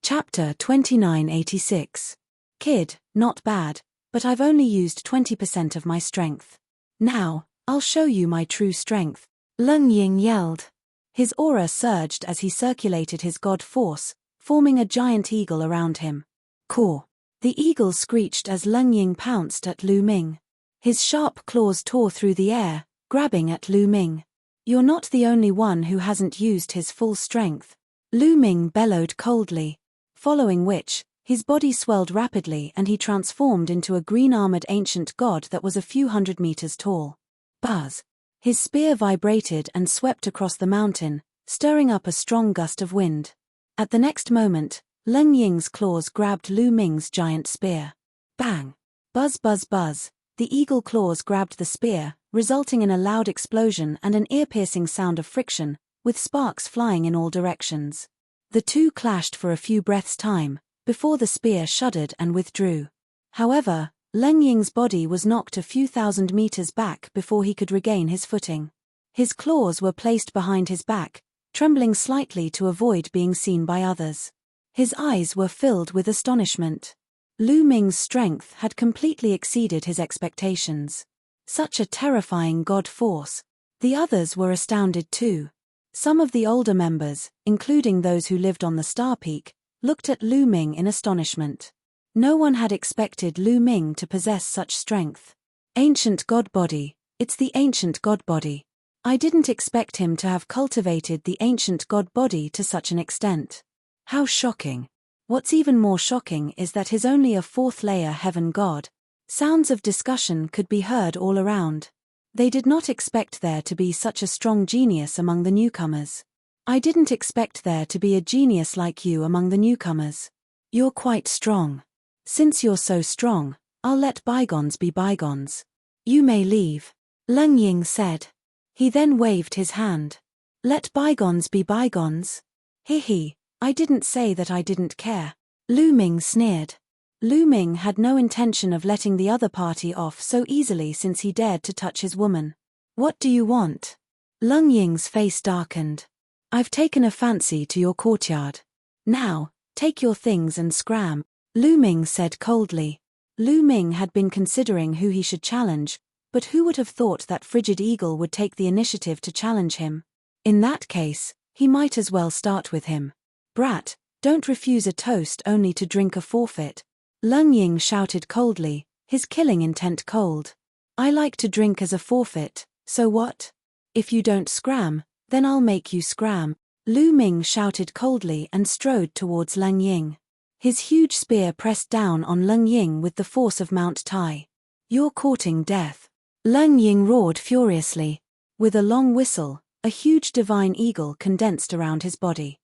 Chapter 2986. Kid, not bad, but I've only used 20% of my strength. Now, I'll show you my true strength, Leng Ying yelled. His aura surged as he circulated his god force, forming a giant eagle around him. Caw! The eagle screeched as Leng Ying pounced at Lu Ming. His sharp claws tore through the air, grabbing at Lu Ming. You're not the only one who hasn't used his full strength, Lu Ming bellowed coldly. Following which, his body swelled rapidly and he transformed into a green-armored ancient god that was a few hundred meters tall. Buzz! His spear vibrated and swept across the mountain, stirring up a strong gust of wind. At the next moment, Leng Ying's claws grabbed Lu Ming's giant spear. Bang! Buzz buzz buzz, the eagle claws grabbed the spear, resulting in a loud explosion and an ear-piercing sound of friction, with sparks flying in all directions. The two clashed for a few breaths' time, before the spear shuddered and withdrew. However, Leng Ying's body was knocked a few thousand meters back before he could regain his footing. His claws were placed behind his back, trembling slightly to avoid being seen by others. His eyes were filled with astonishment. Lu Ming's strength had completely exceeded his expectations. Such a terrifying god force. The others were astounded too. Some of the older members, including those who lived on the Star Peak, looked at Lu Ming in astonishment. No one had expected Lu Ming to possess such strength. Ancient god body, it's the ancient god body. I didn't expect him to have cultivated the ancient god body to such an extent. How shocking. What's even more shocking is that he's only a fourth-layer heaven god. Sounds of discussion could be heard all around. They did not expect there to be such a strong genius among the newcomers. I didn't expect there to be a genius like you among the newcomers. You're quite strong. Since you're so strong, I'll let bygones be bygones. You may leave, Leng Ying said. He then waved his hand. Let bygones be bygones? He, I didn't say that I didn't care. Lu Ming sneered. Lu Ming had no intention of letting the other party off so easily since he dared to touch his woman. What do you want? Leng Ying's face darkened. I've taken a fancy to your courtyard. Now, take your things and scram, Lu Ming said coldly. Lu Ming had been considering who he should challenge, but who would have thought that Frigid Eagle would take the initiative to challenge him? In that case, he might as well start with him. Brat, don't refuse a toast only to drink a forfeit. Leng Ying shouted coldly, his killing intent cold. I like to drink as a forfeit, so what? If you don't scram, then I'll make you scram. Lu Ming shouted coldly and strode towards Leng Ying. His huge spear pressed down on Leng Ying with the force of Mount Tai. You're courting death. Leng Ying roared furiously. With a long whistle, a huge divine eagle condensed around his body.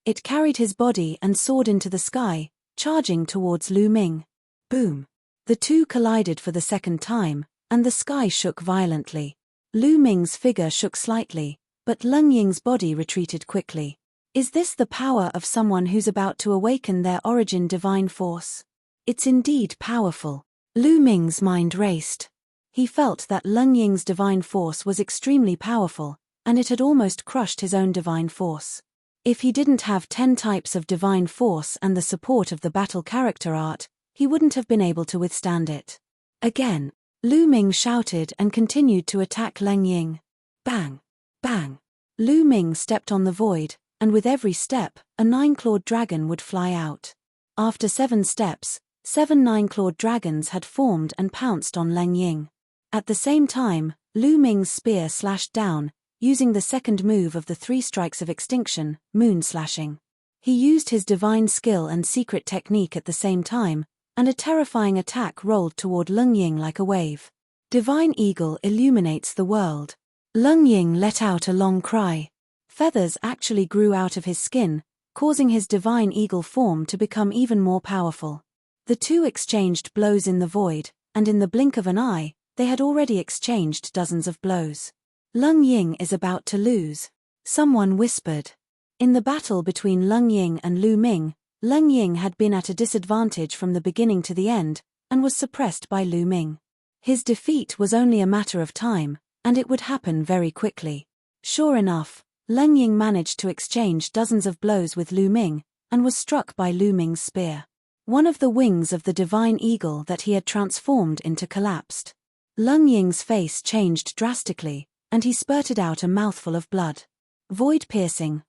It carried his body and soared into the sky, charging towards Lu Ming. Boom! The two collided for the second time, and the sky shook violently. Lu Ming's figure shook slightly, but Leng Ying's body retreated quickly. Is this the power of someone who's about to awaken their origin divine force? It's indeed powerful. Lu Ming's mind raced. He felt that Leng Ying's divine force was extremely powerful, and it had almost crushed his own divine force. If he didn't have 10 types of divine force and the support of the battle character art, he wouldn't have been able to withstand it. Again, Lu Ming shouted and continued to attack Leng Ying. Bang! Bang! Lu Ming stepped on the void, and with every step, a 9-clawed dragon would fly out. After 7 steps, 7 9-clawed dragons had formed and pounced on Leng Ying. At the same time, Lu Ming's spear slashed down, using the second move of the 3 strikes of extinction, moon slashing. He used his divine skill and secret technique at the same time, and a terrifying attack rolled toward Leng Ying like a wave. Divine Eagle illuminates the world. Leng Ying let out a long cry. Feathers actually grew out of his skin, causing his divine eagle form to become even more powerful. The two exchanged blows in the void, and in the blink of an eye, they had already exchanged dozens of blows. Leng Ying is about to lose. Someone whispered. In the battle between Leng Ying and Lu Ming, Leng Ying had been at a disadvantage from the beginning to the end, and was suppressed by Lu Ming. His defeat was only a matter of time, and it would happen very quickly. Sure enough, Leng Ying managed to exchange dozens of blows with Lu Ming, and was struck by Lu Ming's spear. One of the wings of the divine eagle that he had transformed into collapsed. Leng Ying's face changed drastically, and he spurted out a mouthful of blood. Void piercing,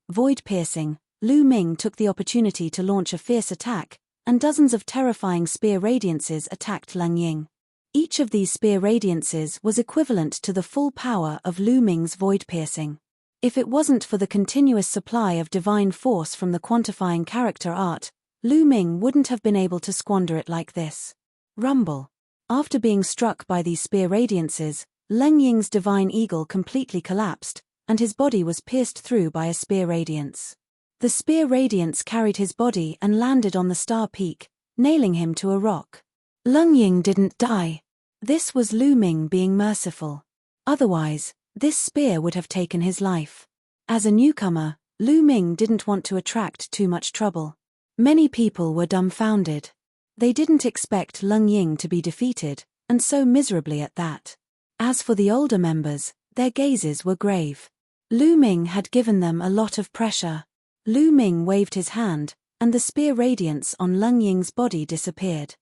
Lu Ming took the opportunity to launch a fierce attack, and dozens of terrifying spear radiances attacked Leng Ying. Each of these spear radiances was equivalent to the full power of Lu Ming's void piercing. If it wasn't for the continuous supply of divine force from the quantifying character art, Lu Ming wouldn't have been able to squander it like this. Rumble. After being struck by these spear radiances, Leng Ying's divine eagle completely collapsed, and his body was pierced through by a spear radiance. The spear radiance carried his body and landed on the star peak, nailing him to a rock. Leng Ying didn't die. This was Lu Ming being merciful. Otherwise, this spear would have taken his life. As a newcomer, Lu Ming didn't want to attract too much trouble. Many people were dumbfounded. They didn't expect Leng Ying to be defeated, and so miserably at that. As for the older members, their gazes were grave. Lu Ming had given them a lot of pressure. Lu Ming waved his hand, and the spear radiance on Leng Ying's body disappeared.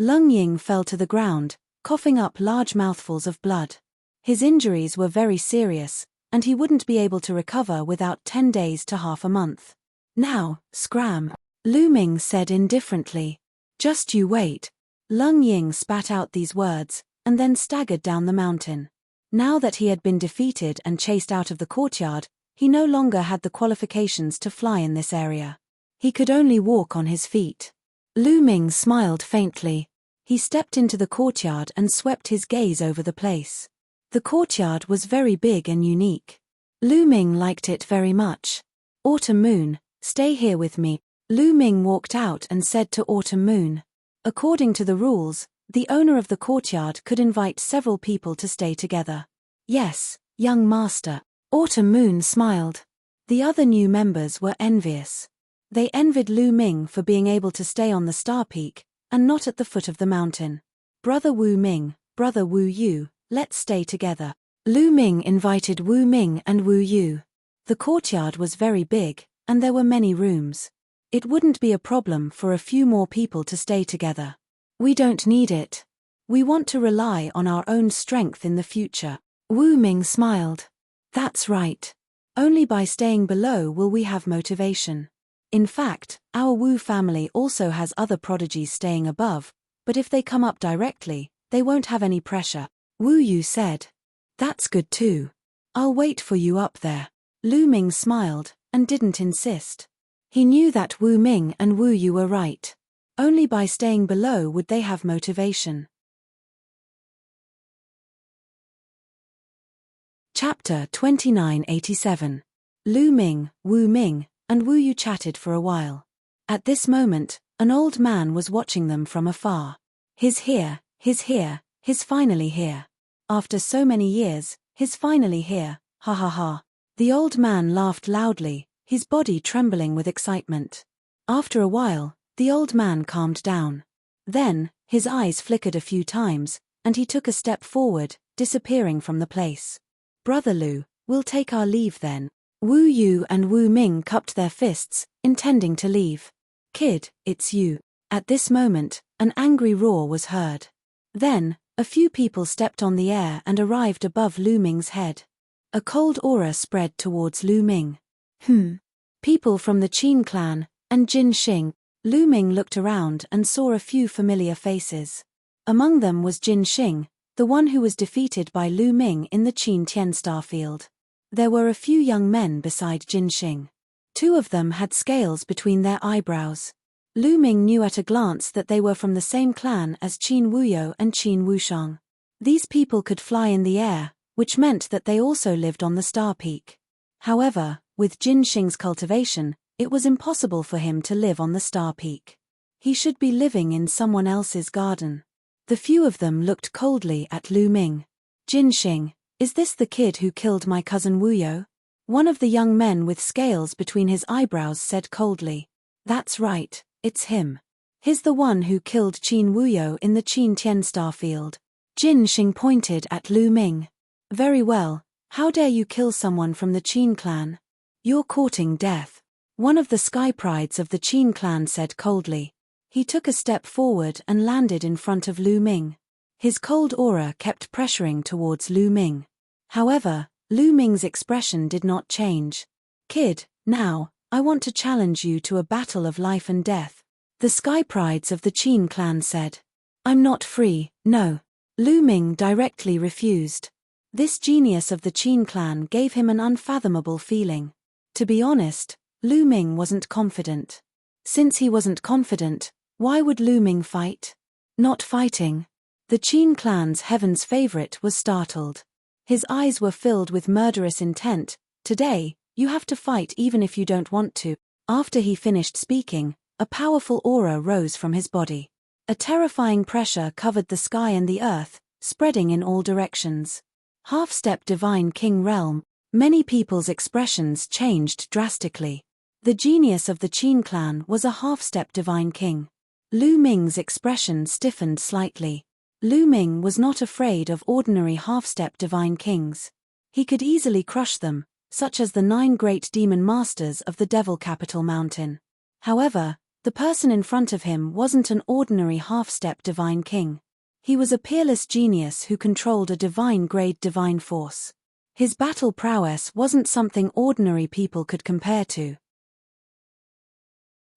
Leng Ying fell to the ground, coughing up large mouthfuls of blood. His injuries were very serious, and he wouldn't be able to recover without 10 days to half a month. Now, scram, Lu Ming said indifferently. Just you wait. Leng Ying spat out these words, and then staggered down the mountain. Now that he had been defeated and chased out of the courtyard, he no longer had the qualifications to fly in this area. He could only walk on his feet. Lu Ming smiled faintly. He stepped into the courtyard and swept his gaze over the place. The courtyard was very big and unique. Lu Ming liked it very much. Autumn Moon, stay here with me. Lu Ming walked out and said to Autumn Moon. According to the rules, the owner of the courtyard could invite several people to stay together. Yes, young master. Autumn Moon smiled. The other new members were envious. They envied Lu Ming for being able to stay on the star peak, and not at the foot of the mountain. Brother Wu Ming, brother Wu Yu, let's stay together. Lu Ming invited Wu Ming and Wu Yu. The courtyard was very big, and there were many rooms. It wouldn't be a problem for a few more people to stay together. We don't need it. We want to rely on our own strength in the future. Wu Ming smiled. That's right. Only by staying below will we have motivation. In fact, our Wu family also has other prodigies staying above, but if they come up directly, they won't have any pressure. Wu Yu said. That's good too. I'll wait for you up there. Lu Ming smiled, and didn't insist. He knew that Wu Ming and Wu Yu were right. Only by staying below would they have motivation. Chapter 2987. Lu Ming, Wu Ming, and Wu Yu chatted for a while. At this moment, an old man was watching them from afar. He's here, he's finally here. After so many years, he's finally here, ha ha ha. The old man laughed loudly, his body trembling with excitement. After a while, the old man calmed down. Then, his eyes flickered a few times, and he took a step forward, disappearing from the place. Brother Lu, we'll take our leave then. Wu Yu and Wu Ming cupped their fists, intending to leave. Kid, it's you. At this moment, an angry roar was heard. Then, a few people stepped on the air and arrived above Lu Ming's head. A cold aura spread towards Lu Ming. People from the Qin clan, and Jin Xing. Lu Ming looked around and saw a few familiar faces. Among them was Jin Xing, the one who was defeated by Lu Ming in the Qin Tian Starfield. There were a few young men beside Jin Xing. 2 of them had scales between their eyebrows. Lu Ming knew at a glance that they were from the same clan as Qin Wuyo and Qin Wushang. These people could fly in the air, which meant that they also lived on the star peak. However, with Jin Xing's cultivation, it was impossible for him to live on the star peak. He should be living in someone else's garden. The few of them looked coldly at Lu Ming. Jin Xing, is this the kid who killed my cousin Wuyo? One of the young men with scales between his eyebrows said coldly. That's right, it's him. He's the one who killed Qin Wuyo in the Qin Tian Starfield. Jin Xing pointed at Lu Ming. Very well, how dare you kill someone from the Qin clan? You're courting death. One of the sky prides of the Qin clan said coldly. He took a step forward and landed in front of Lu Ming. His cold aura kept pressuring towards Lu Ming. However, Lu Ming's expression did not change. Kid, now, I want to challenge you to a battle of life and death. The sky prides of the Qin clan said. I'm not free, no. Lu Ming directly refused. This genius of the Qin clan gave him an unfathomable feeling. To be honest, Lu Ming wasn't confident. Since he wasn't confident, why would Lu Ming fight? Not fighting. The Qin clan's heaven's favorite was startled. His eyes were filled with murderous intent. Today, you have to fight even if you don't want to. After he finished speaking, a powerful aura rose from his body. A terrifying pressure covered the sky and the earth, spreading in all directions. Half-step divine king realm. Many people's expressions changed drastically. The genius of the Qin clan was a half-step divine king. Lu Ming's expression stiffened slightly. Lu Ming was not afraid of ordinary half-step divine kings. He could easily crush them, such as the 9 great demon masters of the Devil Capital Mountain. However, the person in front of him wasn't an ordinary half-step divine king. He was a peerless genius who controlled a divine-grade divine force. His battle prowess wasn't something ordinary people could compare to.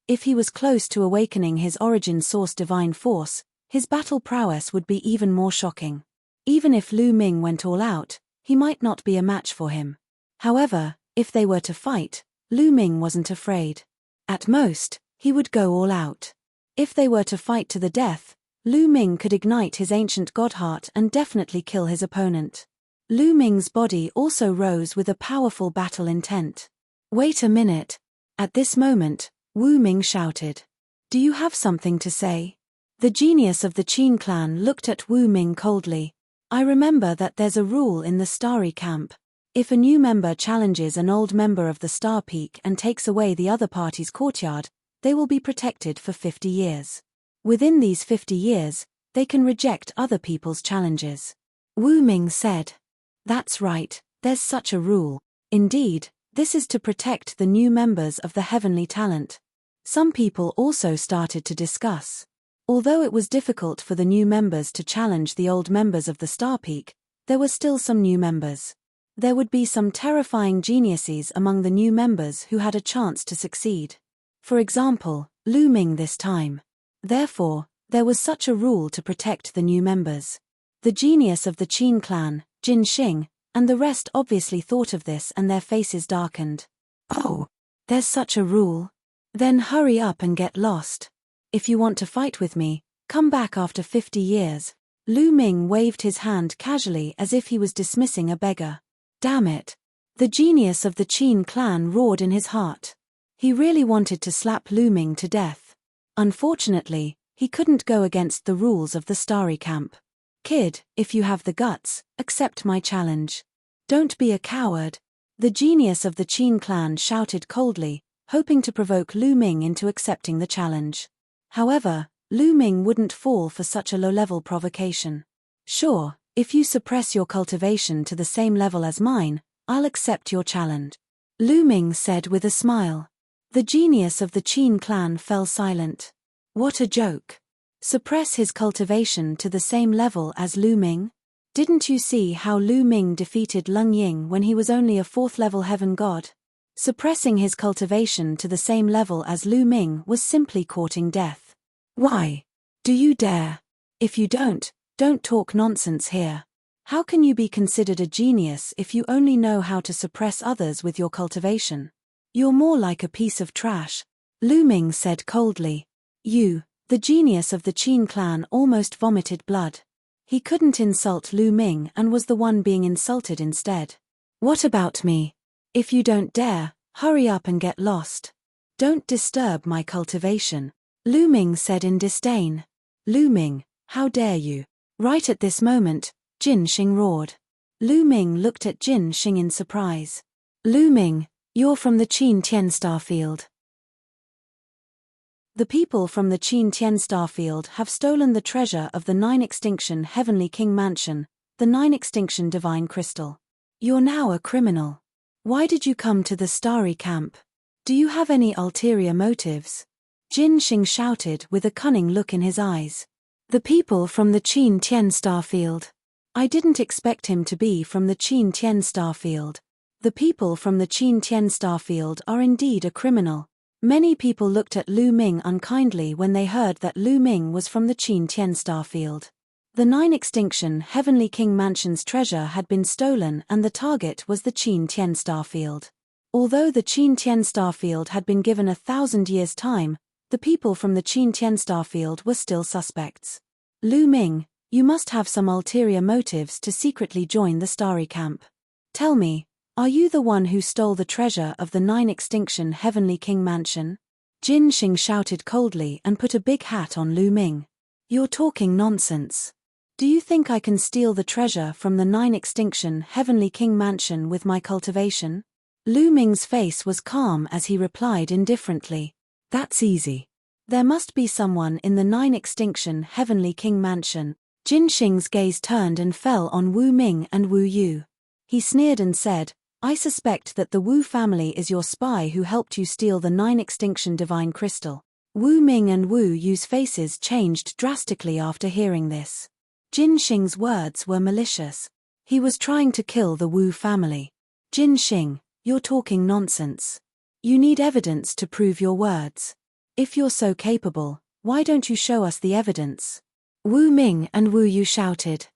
If he was close to awakening his origin source divine force, his battle prowess would be even more shocking. Even if Lu Ming went all out, he might not be a match for him. However, if they were to fight, Lu Ming wasn't afraid. At most, he would go all out. If they were to fight to the death, Lu Ming could ignite his ancient god heart and definitely kill his opponent. Lu Ming's body also rose with a powerful battle intent. Wait a minute. At this moment, Wu Ming shouted. Do you have something to say? The genius of the Qin clan looked at Wu Ming coldly. I remember that there's a rule in the Starry Camp. If a new member challenges an old member of the Star Peak and takes away the other party's courtyard, they will be protected for 50 years. Within these 50 years, they can reject other people's challenges. Wu Ming said. That's right, there's such a rule. Indeed, this is to protect the new members of the heavenly talent. Some people also started to discuss. Although it was difficult for the new members to challenge the old members of the Star Peak, there were still some new members. There would be some terrifying geniuses among the new members who had a chance to succeed. For example, Lu Ming this time. Therefore, there was such a rule to protect the new members. The genius of the Qin clan, Jin Xing, and the rest obviously thought of this and their faces darkened. Oh, there's such a rule? Then hurry up and get lost. If you want to fight with me, come back after 50 years. Lu Ming waved his hand casually as if he was dismissing a beggar. Damn it. The genius of the Qin clan roared in his heart. He really wanted to slap Lu Ming to death. Unfortunately, he couldn't go against the rules of the Starry Camp. Kid, if you have the guts, accept my challenge. Don't be a coward. The genius of the Qin clan shouted coldly, hoping to provoke Lu Ming into accepting the challenge. However, Lu Ming wouldn't fall for such a low-level provocation. Sure, if you suppress your cultivation to the same level as mine, I'll accept your challenge. Lu Ming said with a smile. The genius of the Qin clan fell silent. What a joke. Suppress his cultivation to the same level as Lu Ming? Didn't you see how Lu Ming defeated Lung Ying when he was only a 4th-level heaven god? Suppressing his cultivation to the same level as Lu Ming was simply courting death. Why? Do you dare? If you don't talk nonsense here. How can you be considered a genius if you only know how to suppress others with your cultivation? You're more like a piece of trash, Lu Ming said coldly. You, the genius of the Qin clan, almost vomited blood. He couldn't insult Lu Ming and was the one being insulted instead. What about me? If you don't dare, hurry up and get lost. Don't disturb my cultivation, Lu Ming said in disdain. Lu Ming, how dare you? Right at this moment, Jin Xing roared. Lu Ming looked at Jin Xing in surprise. Lu Ming, you're from the Qin Tian Starfield. The people from the Qin Tian Starfield have stolen the treasure of the 9 Extinction Heavenly King Mansion, the 9 Extinction Divine Crystal. You're now a criminal. Why did you come to the Starry Camp? Do you have any ulterior motives? Jin Xing shouted with a cunning look in his eyes. The people from the Qin Tian Starfield. I didn't expect him to be from the Qin Tian Starfield. The people from the Qin Tian Starfield are indeed a criminal. Many people looked at Lu Ming unkindly when they heard that Lu Ming was from the Qin Tian Starfield. The 9 Extinction Heavenly King Mansion's treasure had been stolen and the target was the Qin Tian Starfield. Although the Qin Tian Starfield had been given 1,000 years' time, the people from the Qin Tian Starfield were still suspects. Lu Ming, You must have some ulterior motives to secretly join the starry camp. Tell me, are you the one who stole the treasure of the 9 extinction Heavenly King mansion? Jin Xing shouted coldly and put a big hat on Lu Ming. You're talking nonsense. Do you think I can steal the treasure from the 9 extinction Heavenly King mansion with my cultivation? Lu Ming's face was calm as he replied indifferently. That's easy. There must be someone in the 9 extinction Heavenly King mansion. Jin Xing's gaze turned and fell on Wu Ming and Wu Yu. He sneered and said, I suspect that the Wu family is your spy who helped you steal the 9 extinction divine crystal. Wu Ming and Wu Yu's faces changed drastically after hearing this. Jin Xing's words were malicious. He was trying to kill the Wu family. Jin Xing, you're talking nonsense. You need evidence to prove your words. If you're so capable, why don't you show us the evidence? Wu Ming and Wu Yu shouted.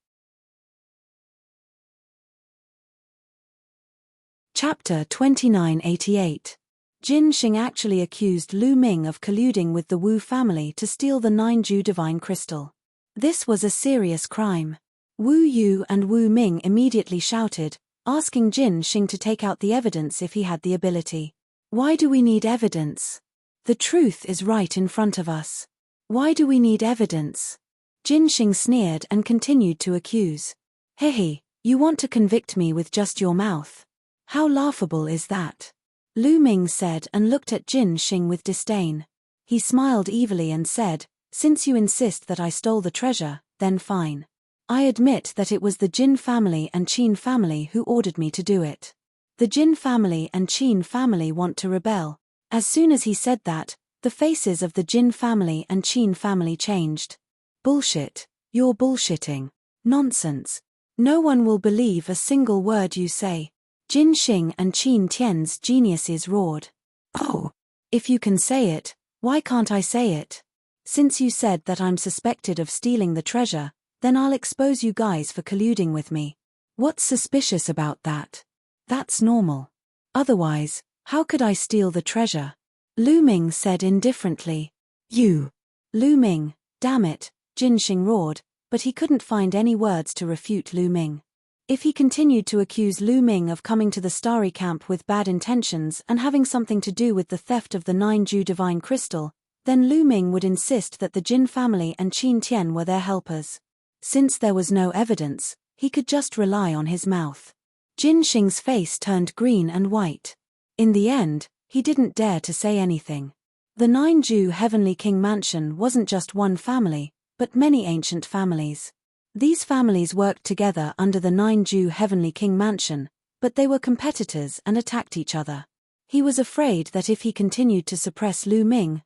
Chapter 2988. Jin Xing actually accused Lu Ming of colluding with the Wu family to steal the 9 divine crystal. This was a serious crime. Wu Yu and Wu Ming immediately shouted, asking Jin Xing to take out the evidence if he had the ability. Why do we need evidence? The truth is right in front of us. Why do we need evidence? Jin Xing sneered and continued to accuse. Hehe, you want to convict me with just your mouth? How laughable is that? Lu Ming said and looked at Jin Xing with disdain. He smiled evilly and said, since you insist that I stole the treasure, then fine. I admit that it was the Jin family and Qin family who ordered me to do it. The Jin family and Qin family want to rebel. As soon as he said that, the faces of the Jin family and Qin family changed. Bullshit. You're bullshitting. Nonsense. No one will believe a single word you say. Jin Xing and Qin Tian's geniuses roared. Oh! If you can say it, why can't I say it? Since you said that I'm suspected of stealing the treasure, then I'll expose you guys for colluding with me. What's suspicious about that? That's normal. Otherwise, how could I steal the treasure? Lu Ming said indifferently. You! Lu Ming, damn it, Jin Xing roared, but he couldn't find any words to refute Lu Ming. If he continued to accuse Lu Ming of coming to the starry camp with bad intentions and having something to do with the theft of the 9 divine crystal, then Lu Ming would insist that the Jin family and Qin Tian were their helpers. Since there was no evidence, he could just rely on his mouth. Jin Xing's face turned green and white. In the end, he didn't dare to say anything. The 9 Heavenly King mansion wasn't just one family, but many ancient families. These families worked together under the 9 Heavenly King mansion, but they were competitors and attacked each other. He was afraid that if he continued to suppress Lu Ming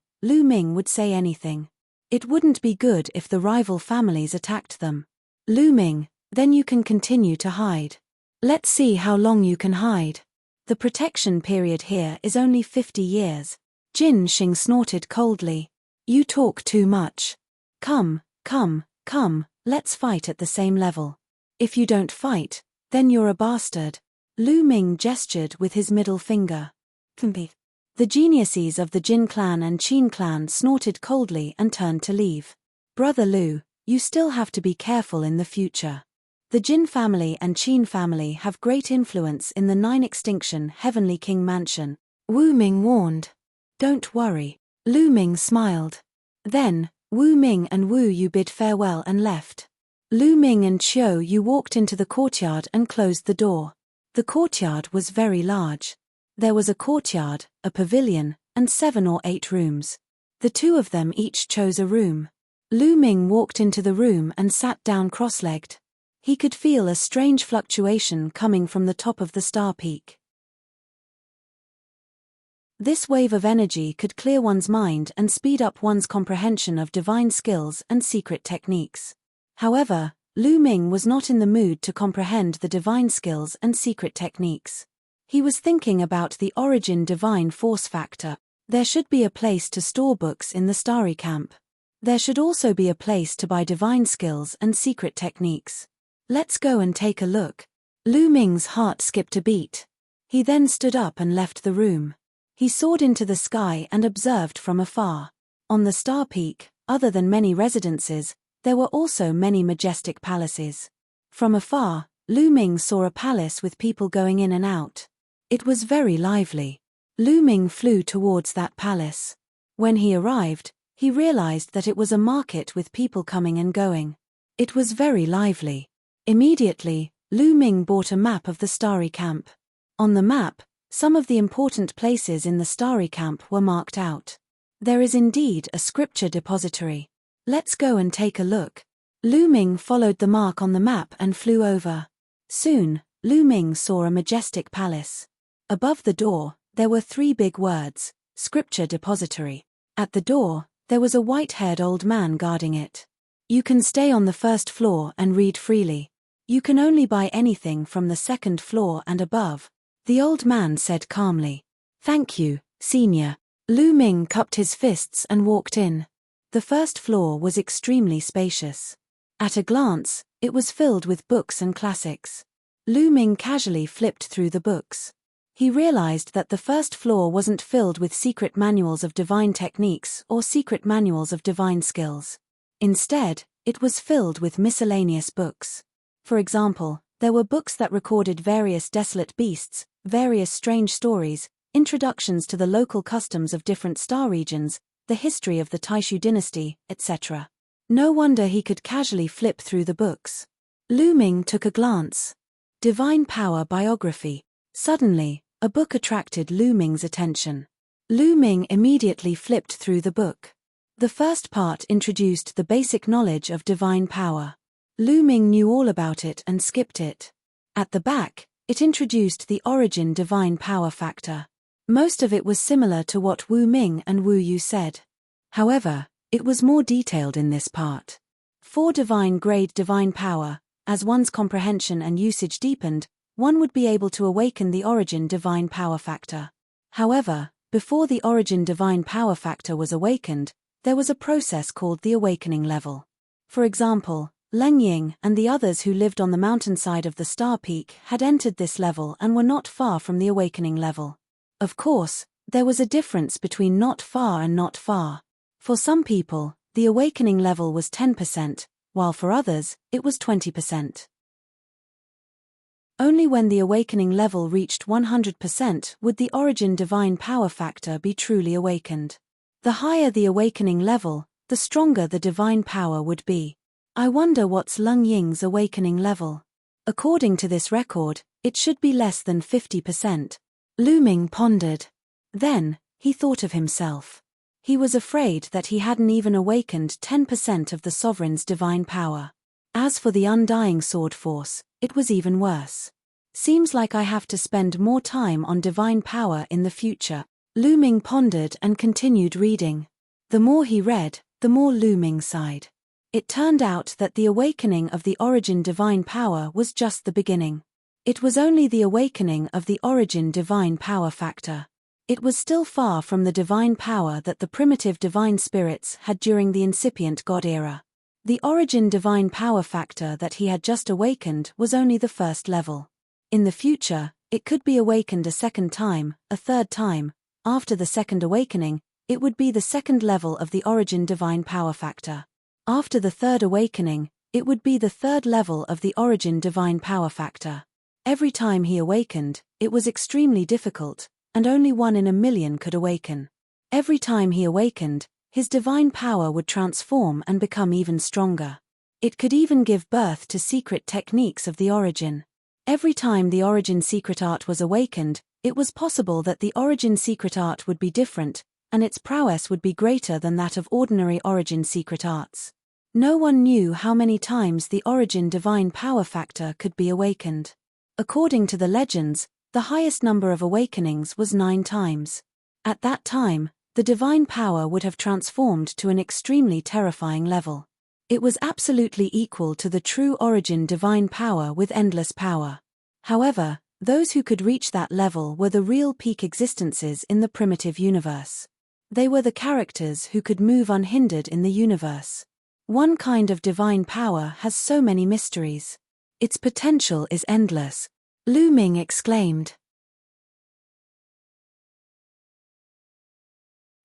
would say anything. It wouldn't be good if the rival families attacked them. Lu Ming, then you can continue to hide. Let's see how long you can hide. The protection period here is only 50 years. Jin Xing snorted coldly. You talk too much. Come, let's fight at the same level. If you don't fight, then you're a bastard. Lu Ming gestured with his middle finger. The geniuses of the Jin clan and Qin clan snorted coldly and turned to leave. Brother Lu, you still have to be careful in the future. The Jin family and Qin family have great influence in the 9 extinction Heavenly King mansion, Wu Ming warned. Don't worry. Lu Ming smiled. Then, Wu Ming and Wu Yu bid farewell and left. Lu Ming and Qiu Yu walked into the courtyard and closed the door. The courtyard was very large. There was a courtyard, a pavilion, and 7 or 8 rooms. The two of them each chose a room. Lu Ming walked into the room and sat down cross-legged. He could feel a strange fluctuation coming from the top of the star peak. This wave of energy could clear one's mind and speed up one's comprehension of divine skills and secret techniques. However, Lu Ming was not in the mood to comprehend the divine skills and secret techniques. He was thinking about the origin divine force factor. There should be a place to store books in the starry camp. There should also be a place to buy divine skills and secret techniques. Let's go and take a look. Lu Ming's heart skipped a beat. He then stood up and left the room. He soared into the sky and observed from afar. On the star peak, other than many residences, there were also many majestic palaces. From afar, Lu Ming saw a palace with people going in and out. It was very lively. Lu Ming flew towards that palace. When he arrived, he realized that it was a market with people coming and going. It was very lively. Immediately, Lu Ming bought a map of the starry camp. On the map, some of the important places in the starry camp were marked out. There is indeed a scripture depository. Let's go and take a look. Lu Ming followed the mark on the map and flew over. Soon, Lu Ming saw a majestic palace. Above the door, there were 3 big words, Scripture Depository. At the door, there was a white-haired old man guarding it. You can stay on the first floor and read freely. You can only buy anything from the second floor and above, the old man said calmly. Thank you, senior. Lu Ming cupped his fists and walked in. The first floor was extremely spacious. At a glance, it was filled with books and classics. Lu Ming casually flipped through the books. He realized that the first floor wasn't filled with secret manuals of divine techniques or secret manuals of divine skills. Instead, it was filled with miscellaneous books. For example, there were books that recorded various desolate beasts, various strange stories, introductions to the local customs of different star regions, the history of the Taishu dynasty, etc. No wonder he could casually flip through the books. Lu Ming took a glance. Divine Power Biography. Suddenly, a book attracted Lu Ming's attention. Lu Ming immediately flipped through the book. The first part introduced the basic knowledge of divine power. Lu Ming knew all about it and skipped it. At the back, it introduced the origin divine power factor. Most of it was similar to what Wu Ming and Wu Yu said. However, it was more detailed in this part. 4 divine grade divine power, as one's comprehension and usage deepened, one would be able to awaken the origin divine power factor. However, before the origin divine power factor was awakened, there was a process called the awakening level. For example, Leng Ying and the others who lived on the mountainside of the Star Peak had entered this level and were not far from the awakening level. Of course, there was a difference between not far and not far. For some people, the awakening level was 10%, while for others, it was 20%. Only when the awakening level reached 100% would the origin divine power factor be truly awakened. The higher the awakening level, the stronger the divine power would be. I wonder what's Leng Ying's awakening level. According to this record, it should be less than 50%. Lu Ming pondered. Then, he thought of himself. He was afraid that he hadn't even awakened 10% of the sovereign's divine power. As for the undying sword force, it was even worse. Seems like I have to spend more time on divine power in the future. Lu Ming pondered and continued reading. The more he read, the more Lu Ming sighed. It turned out that the awakening of the origin divine power was just the beginning. It was only the awakening of the origin divine power factor. It was still far from the divine power that the primitive divine spirits had during the incipient God era. The origin divine power factor that he had just awakened was only the first level. In the future, it could be awakened a second time, a third time. After the second awakening, it would be the second level of the origin divine power factor. After the third awakening, it would be the third level of the origin divine power factor. Every time he awakened, it was extremely difficult, and only 1 in a million could awaken. Every time he awakened, his divine power would transform and become even stronger. It could even give birth to secret techniques of the origin. Every time the origin secret art was awakened, it was possible that the origin secret art would be different, and its prowess would be greater than that of ordinary origin secret arts. No one knew how many times the origin divine power factor could be awakened. According to the legends, the highest number of awakenings was 9 times. At that time, the divine power would have transformed to an extremely terrifying level. It was absolutely equal to the true origin divine power with endless power. However, those who could reach that level were the real peak existences in the primitive universe. They were the characters who could move unhindered in the universe. One kind of divine power has so many mysteries. Its potential is endless, Lu Ming exclaimed.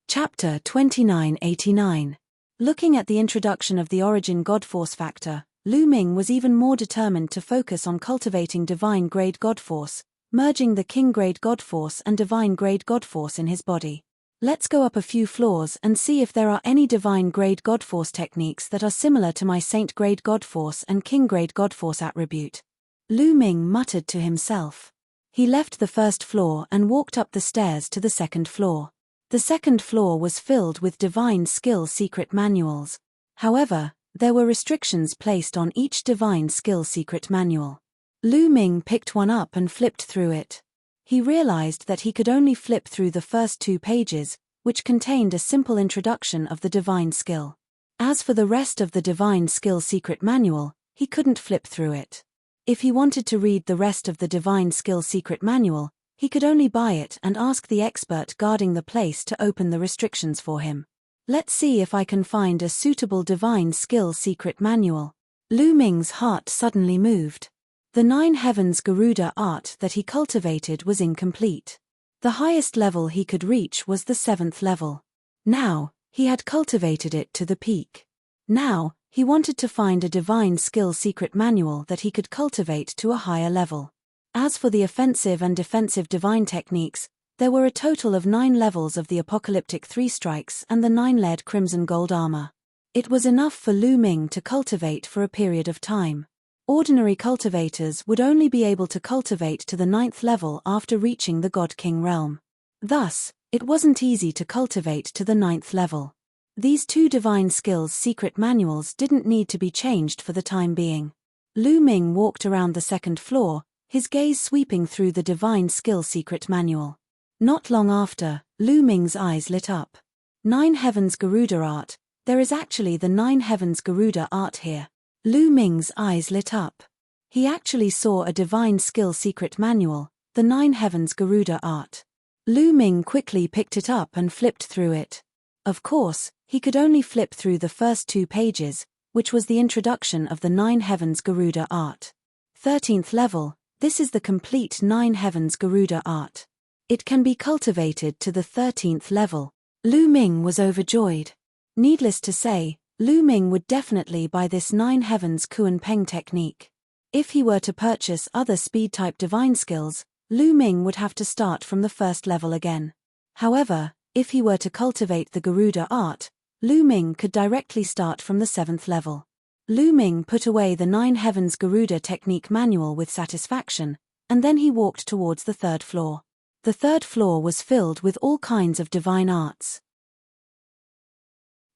Chapter 2989. Looking at the introduction of the origin God Force factor, Lu Ming was even more determined to focus on cultivating divine-grade God Force, merging the king-grade God Force and divine-grade God Force in his body. Let's go up a few floors and see if there are any divine-grade God Force techniques that are similar to my saint-grade God Force and king-grade God Force attribute. Lu Ming muttered to himself. He left the first floor and walked up the stairs to the second floor. The second floor was filled with divine skill secret manuals. However, there were restrictions placed on each divine skill secret manual. Lu Ming picked one up and flipped through it. He realized that he could only flip through the first 2 pages, which contained a simple introduction of the divine skill. As for the rest of the divine skill secret manual, he couldn't flip through it. If he wanted to read the rest of the divine skill secret manual, he could only buy it and ask the expert guarding the place to open the restrictions for him. Let's see if I can find a suitable divine skill secret manual. Lu Ming's heart suddenly moved. The 9 Heavens Garuda art that he cultivated was incomplete. The highest level he could reach was the 7th level. Now, he had cultivated it to the peak. Now, he wanted to find a divine skill secret manual that he could cultivate to a higher level. As for the offensive and defensive divine techniques, there were a total of 9 levels of the apocalyptic 3 strikes and the 9 lead crimson gold armor. It was enough for Lu Ming to cultivate for a period of time. Ordinary cultivators would only be able to cultivate to the 9th level after reaching the God King realm. Thus, it wasn't easy to cultivate to the 9th level. These 2 divine skills secret manuals didn't need to be changed for the time being. Lu Ming walked around the second floor, his gaze sweeping through the divine skill secret manual. Not long after, Lu Ming's eyes lit up. 9 Heavens Garuda art, there is actually the 9 Heavens Garuda art here. Lu Ming's eyes lit up. He actually saw a divine skill secret manual, the 9 Heavens Garuda art. Lu Ming quickly picked it up and flipped through it. Of course, he could only flip through the first 2 pages, which was the introduction of the 9 Heavens Garuda art. 13th level, this is the complete 9 Heavens Garuda art. It can be cultivated to the 13th level. Lu Ming was overjoyed. Needless to say, Lu Ming would definitely buy this 9 Heavens Kuan Peng technique. If he were to purchase other speed-type divine skills, Lu Ming would have to start from the first level again. However, if he were to cultivate the Garuda art, Lu Ming could directly start from the 7th level. Lu Ming put away the 9 Heavens Garuda technique manual with satisfaction, and then he walked towards the 3rd floor. The 3rd floor was filled with all kinds of divine arts.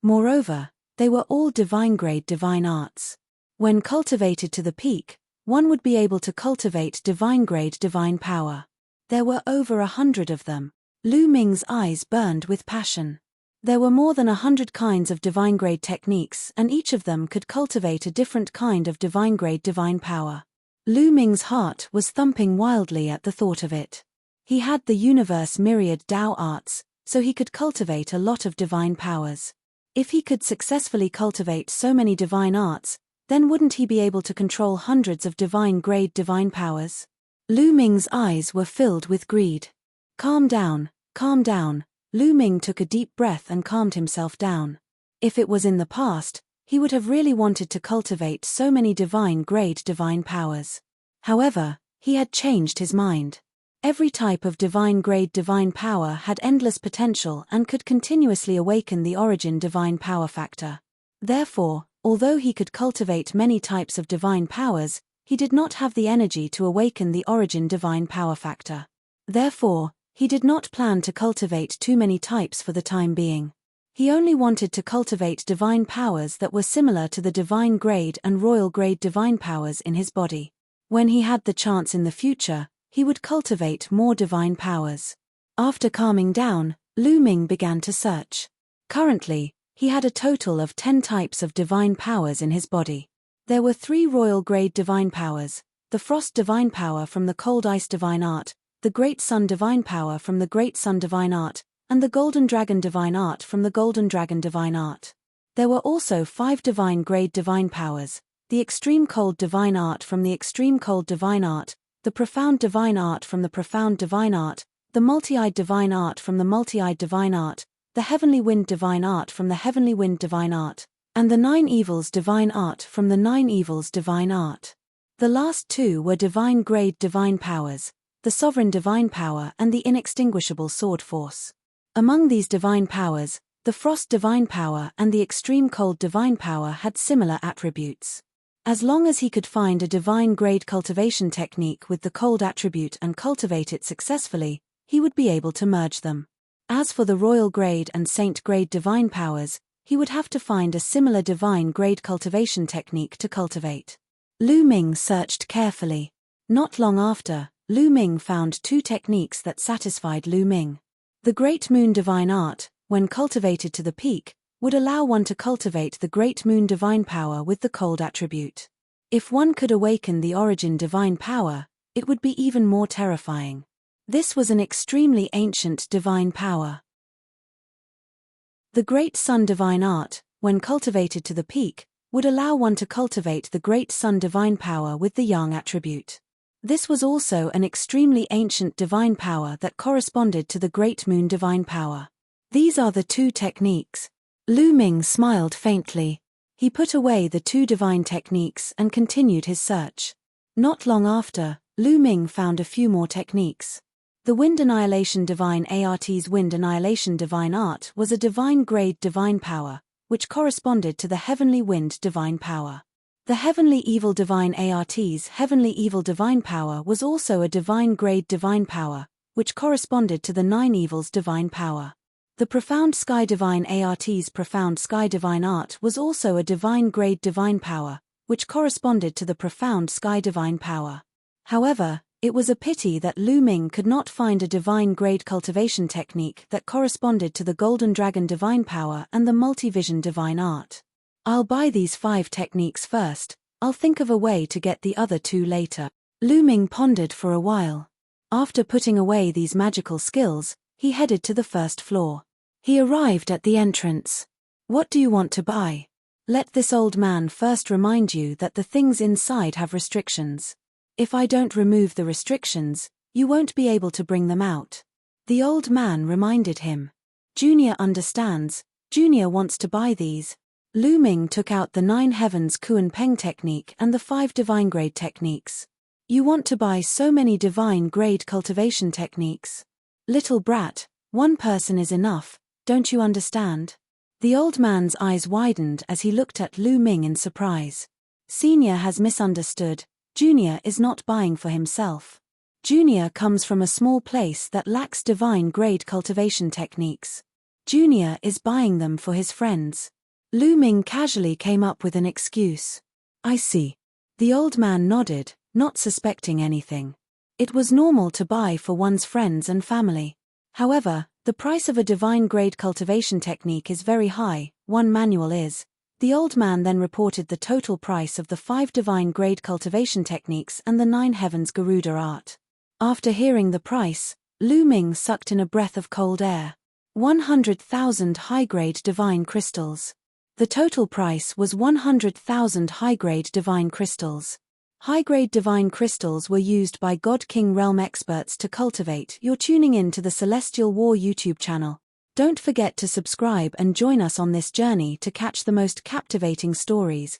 Moreover, they were all divine-grade divine arts. When cultivated to the peak, one would be able to cultivate divine-grade divine power. There were over 100 of them. Lu Ming's eyes burned with passion. There were more than 100 kinds of divine-grade techniques, and each of them could cultivate a different kind of divine-grade divine power. Lu Ming's heart was thumping wildly at the thought of it. He had the universe myriad Tao arts, so he could cultivate a lot of divine powers. If he could successfully cultivate so many divine arts, then wouldn't he be able to control hundreds of divine-grade divine powers? Lu Ming's eyes were filled with greed. Calm down, calm down. Lu Ming took a deep breath and calmed himself down. If it was in the past, he would have really wanted to cultivate so many divine-grade divine powers. However, he had changed his mind. Every type of divine-grade divine power had endless potential and could continuously awaken the origin divine power factor. Therefore, although he could cultivate many types of divine powers, he did not have the energy to awaken the origin divine power factor. Therefore, he did not plan to cultivate too many types for the time being. He only wanted to cultivate divine powers that were similar to the divine grade and royal grade divine powers in his body. When he had the chance in the future, he would cultivate more divine powers. After calming down, Lu Ming began to search. Currently, he had a total of 10 types of divine powers in his body. There were 3 royal grade divine powers, the Frost divine power from the Cold Ice divine art, the Great Sun divine power from the Great Sun divine art, and the Golden Dragon divine art from the Golden Dragon divine art. There were also 5 divine grade divine powers, the Extreme Cold divine art from the Extreme Cold divine art, the Profound divine art from the Profound divine art, the Multi-eyed divine art from the Multi-eyed divine art, the Heavenly Wind Divine Art from the Heavenly Wind Divine Art, and the 9 Evils Divine Art from the 9 Evils Divine Art. The last two were Divine Grade Divine Powers, the Sovereign Divine Power and the Inextinguishable Sword Force. Among these divine powers, the Frost Divine Power and the Extreme Cold Divine Power had similar attributes. As long as he could find a divine grade cultivation technique with the cold attribute and cultivate it successfully, he would be able to merge them. As for the royal grade and saint grade divine powers, he would have to find a similar divine grade cultivation technique to cultivate. Lu Ming searched carefully. Not long after, Lu Ming found 2 techniques that satisfied Lu Ming. The Great Moon Divine Art, when cultivated to the peak, would allow one to cultivate the Great Moon Divine Power with the cold attribute. If one could awaken the Origin Divine Power, it would be even more terrifying. This was an extremely ancient divine power. The Great Sun Divine Art, when cultivated to the peak, would allow one to cultivate the Great Sun Divine Power with the Yang attribute. This was also an extremely ancient divine power that corresponded to the Great Moon Divine Power. These are the 2 techniques. Lu Ming smiled faintly. He put away the 2 divine techniques and continued his search. Not long after, Lu Ming found a few more techniques. The Wind Annihilation Divine Art's Wind Annihilation Divine Art was a divine grade divine power, which corresponded to the Heavenly Wind Divine Power. The Heavenly Evil Divine Art's Heavenly Evil Divine Power was also a divine grade divine power, which corresponded to the 9 Evils Divine Power. The Profound Sky Divine Art's Profound Sky Divine Art was also a divine grade divine power, which corresponded to the Profound Sky Divine Power. However, it was a pity that Lu Ming could not find a divine grade cultivation technique that corresponded to the Golden Dragon Divine Power and the Multivision Divine Art. I'll buy these 5 techniques first, I'll think of a way to get the other 2 later. Lu Ming pondered for a while. After putting away these magical skills, he headed to the first floor. He arrived at the entrance. What do you want to buy? Let this old man first remind you that the things inside have restrictions. If I don't remove the restrictions, you won't be able to bring them out. The old man reminded him. Junior understands, Junior wants to buy these. Lu Ming took out the 9 Heavens Kuan Peng technique and the 5 divine grade techniques. You want to buy so many divine grade cultivation techniques? Little brat, 1 person is enough, don't you understand? The old man's eyes widened as he looked at Lu Ming in surprise. Senior has misunderstood, Junior is not buying for himself. Junior comes from a small place that lacks divine grade cultivation techniques. Junior is buying them for his friends. Lu Ming casually came up with an excuse. I see. The old man nodded, not suspecting anything. It was normal to buy for one's friends and family. However, the price of a divine grade cultivation technique is very high, 1 manual is. The old man then reported the total price of the 5 divine grade cultivation techniques and the 9 Heavens Garuda art. After hearing the price, Lu Ming sucked in a breath of cold air. 100,000 high-grade divine crystals. The total price was 100,000 high-grade divine crystals. High-grade divine crystals were used by God King Realm experts to cultivate. You're tuning in to the Celestial War YouTube channel. Don't forget to subscribe and join us on this journey to catch the most captivating stories,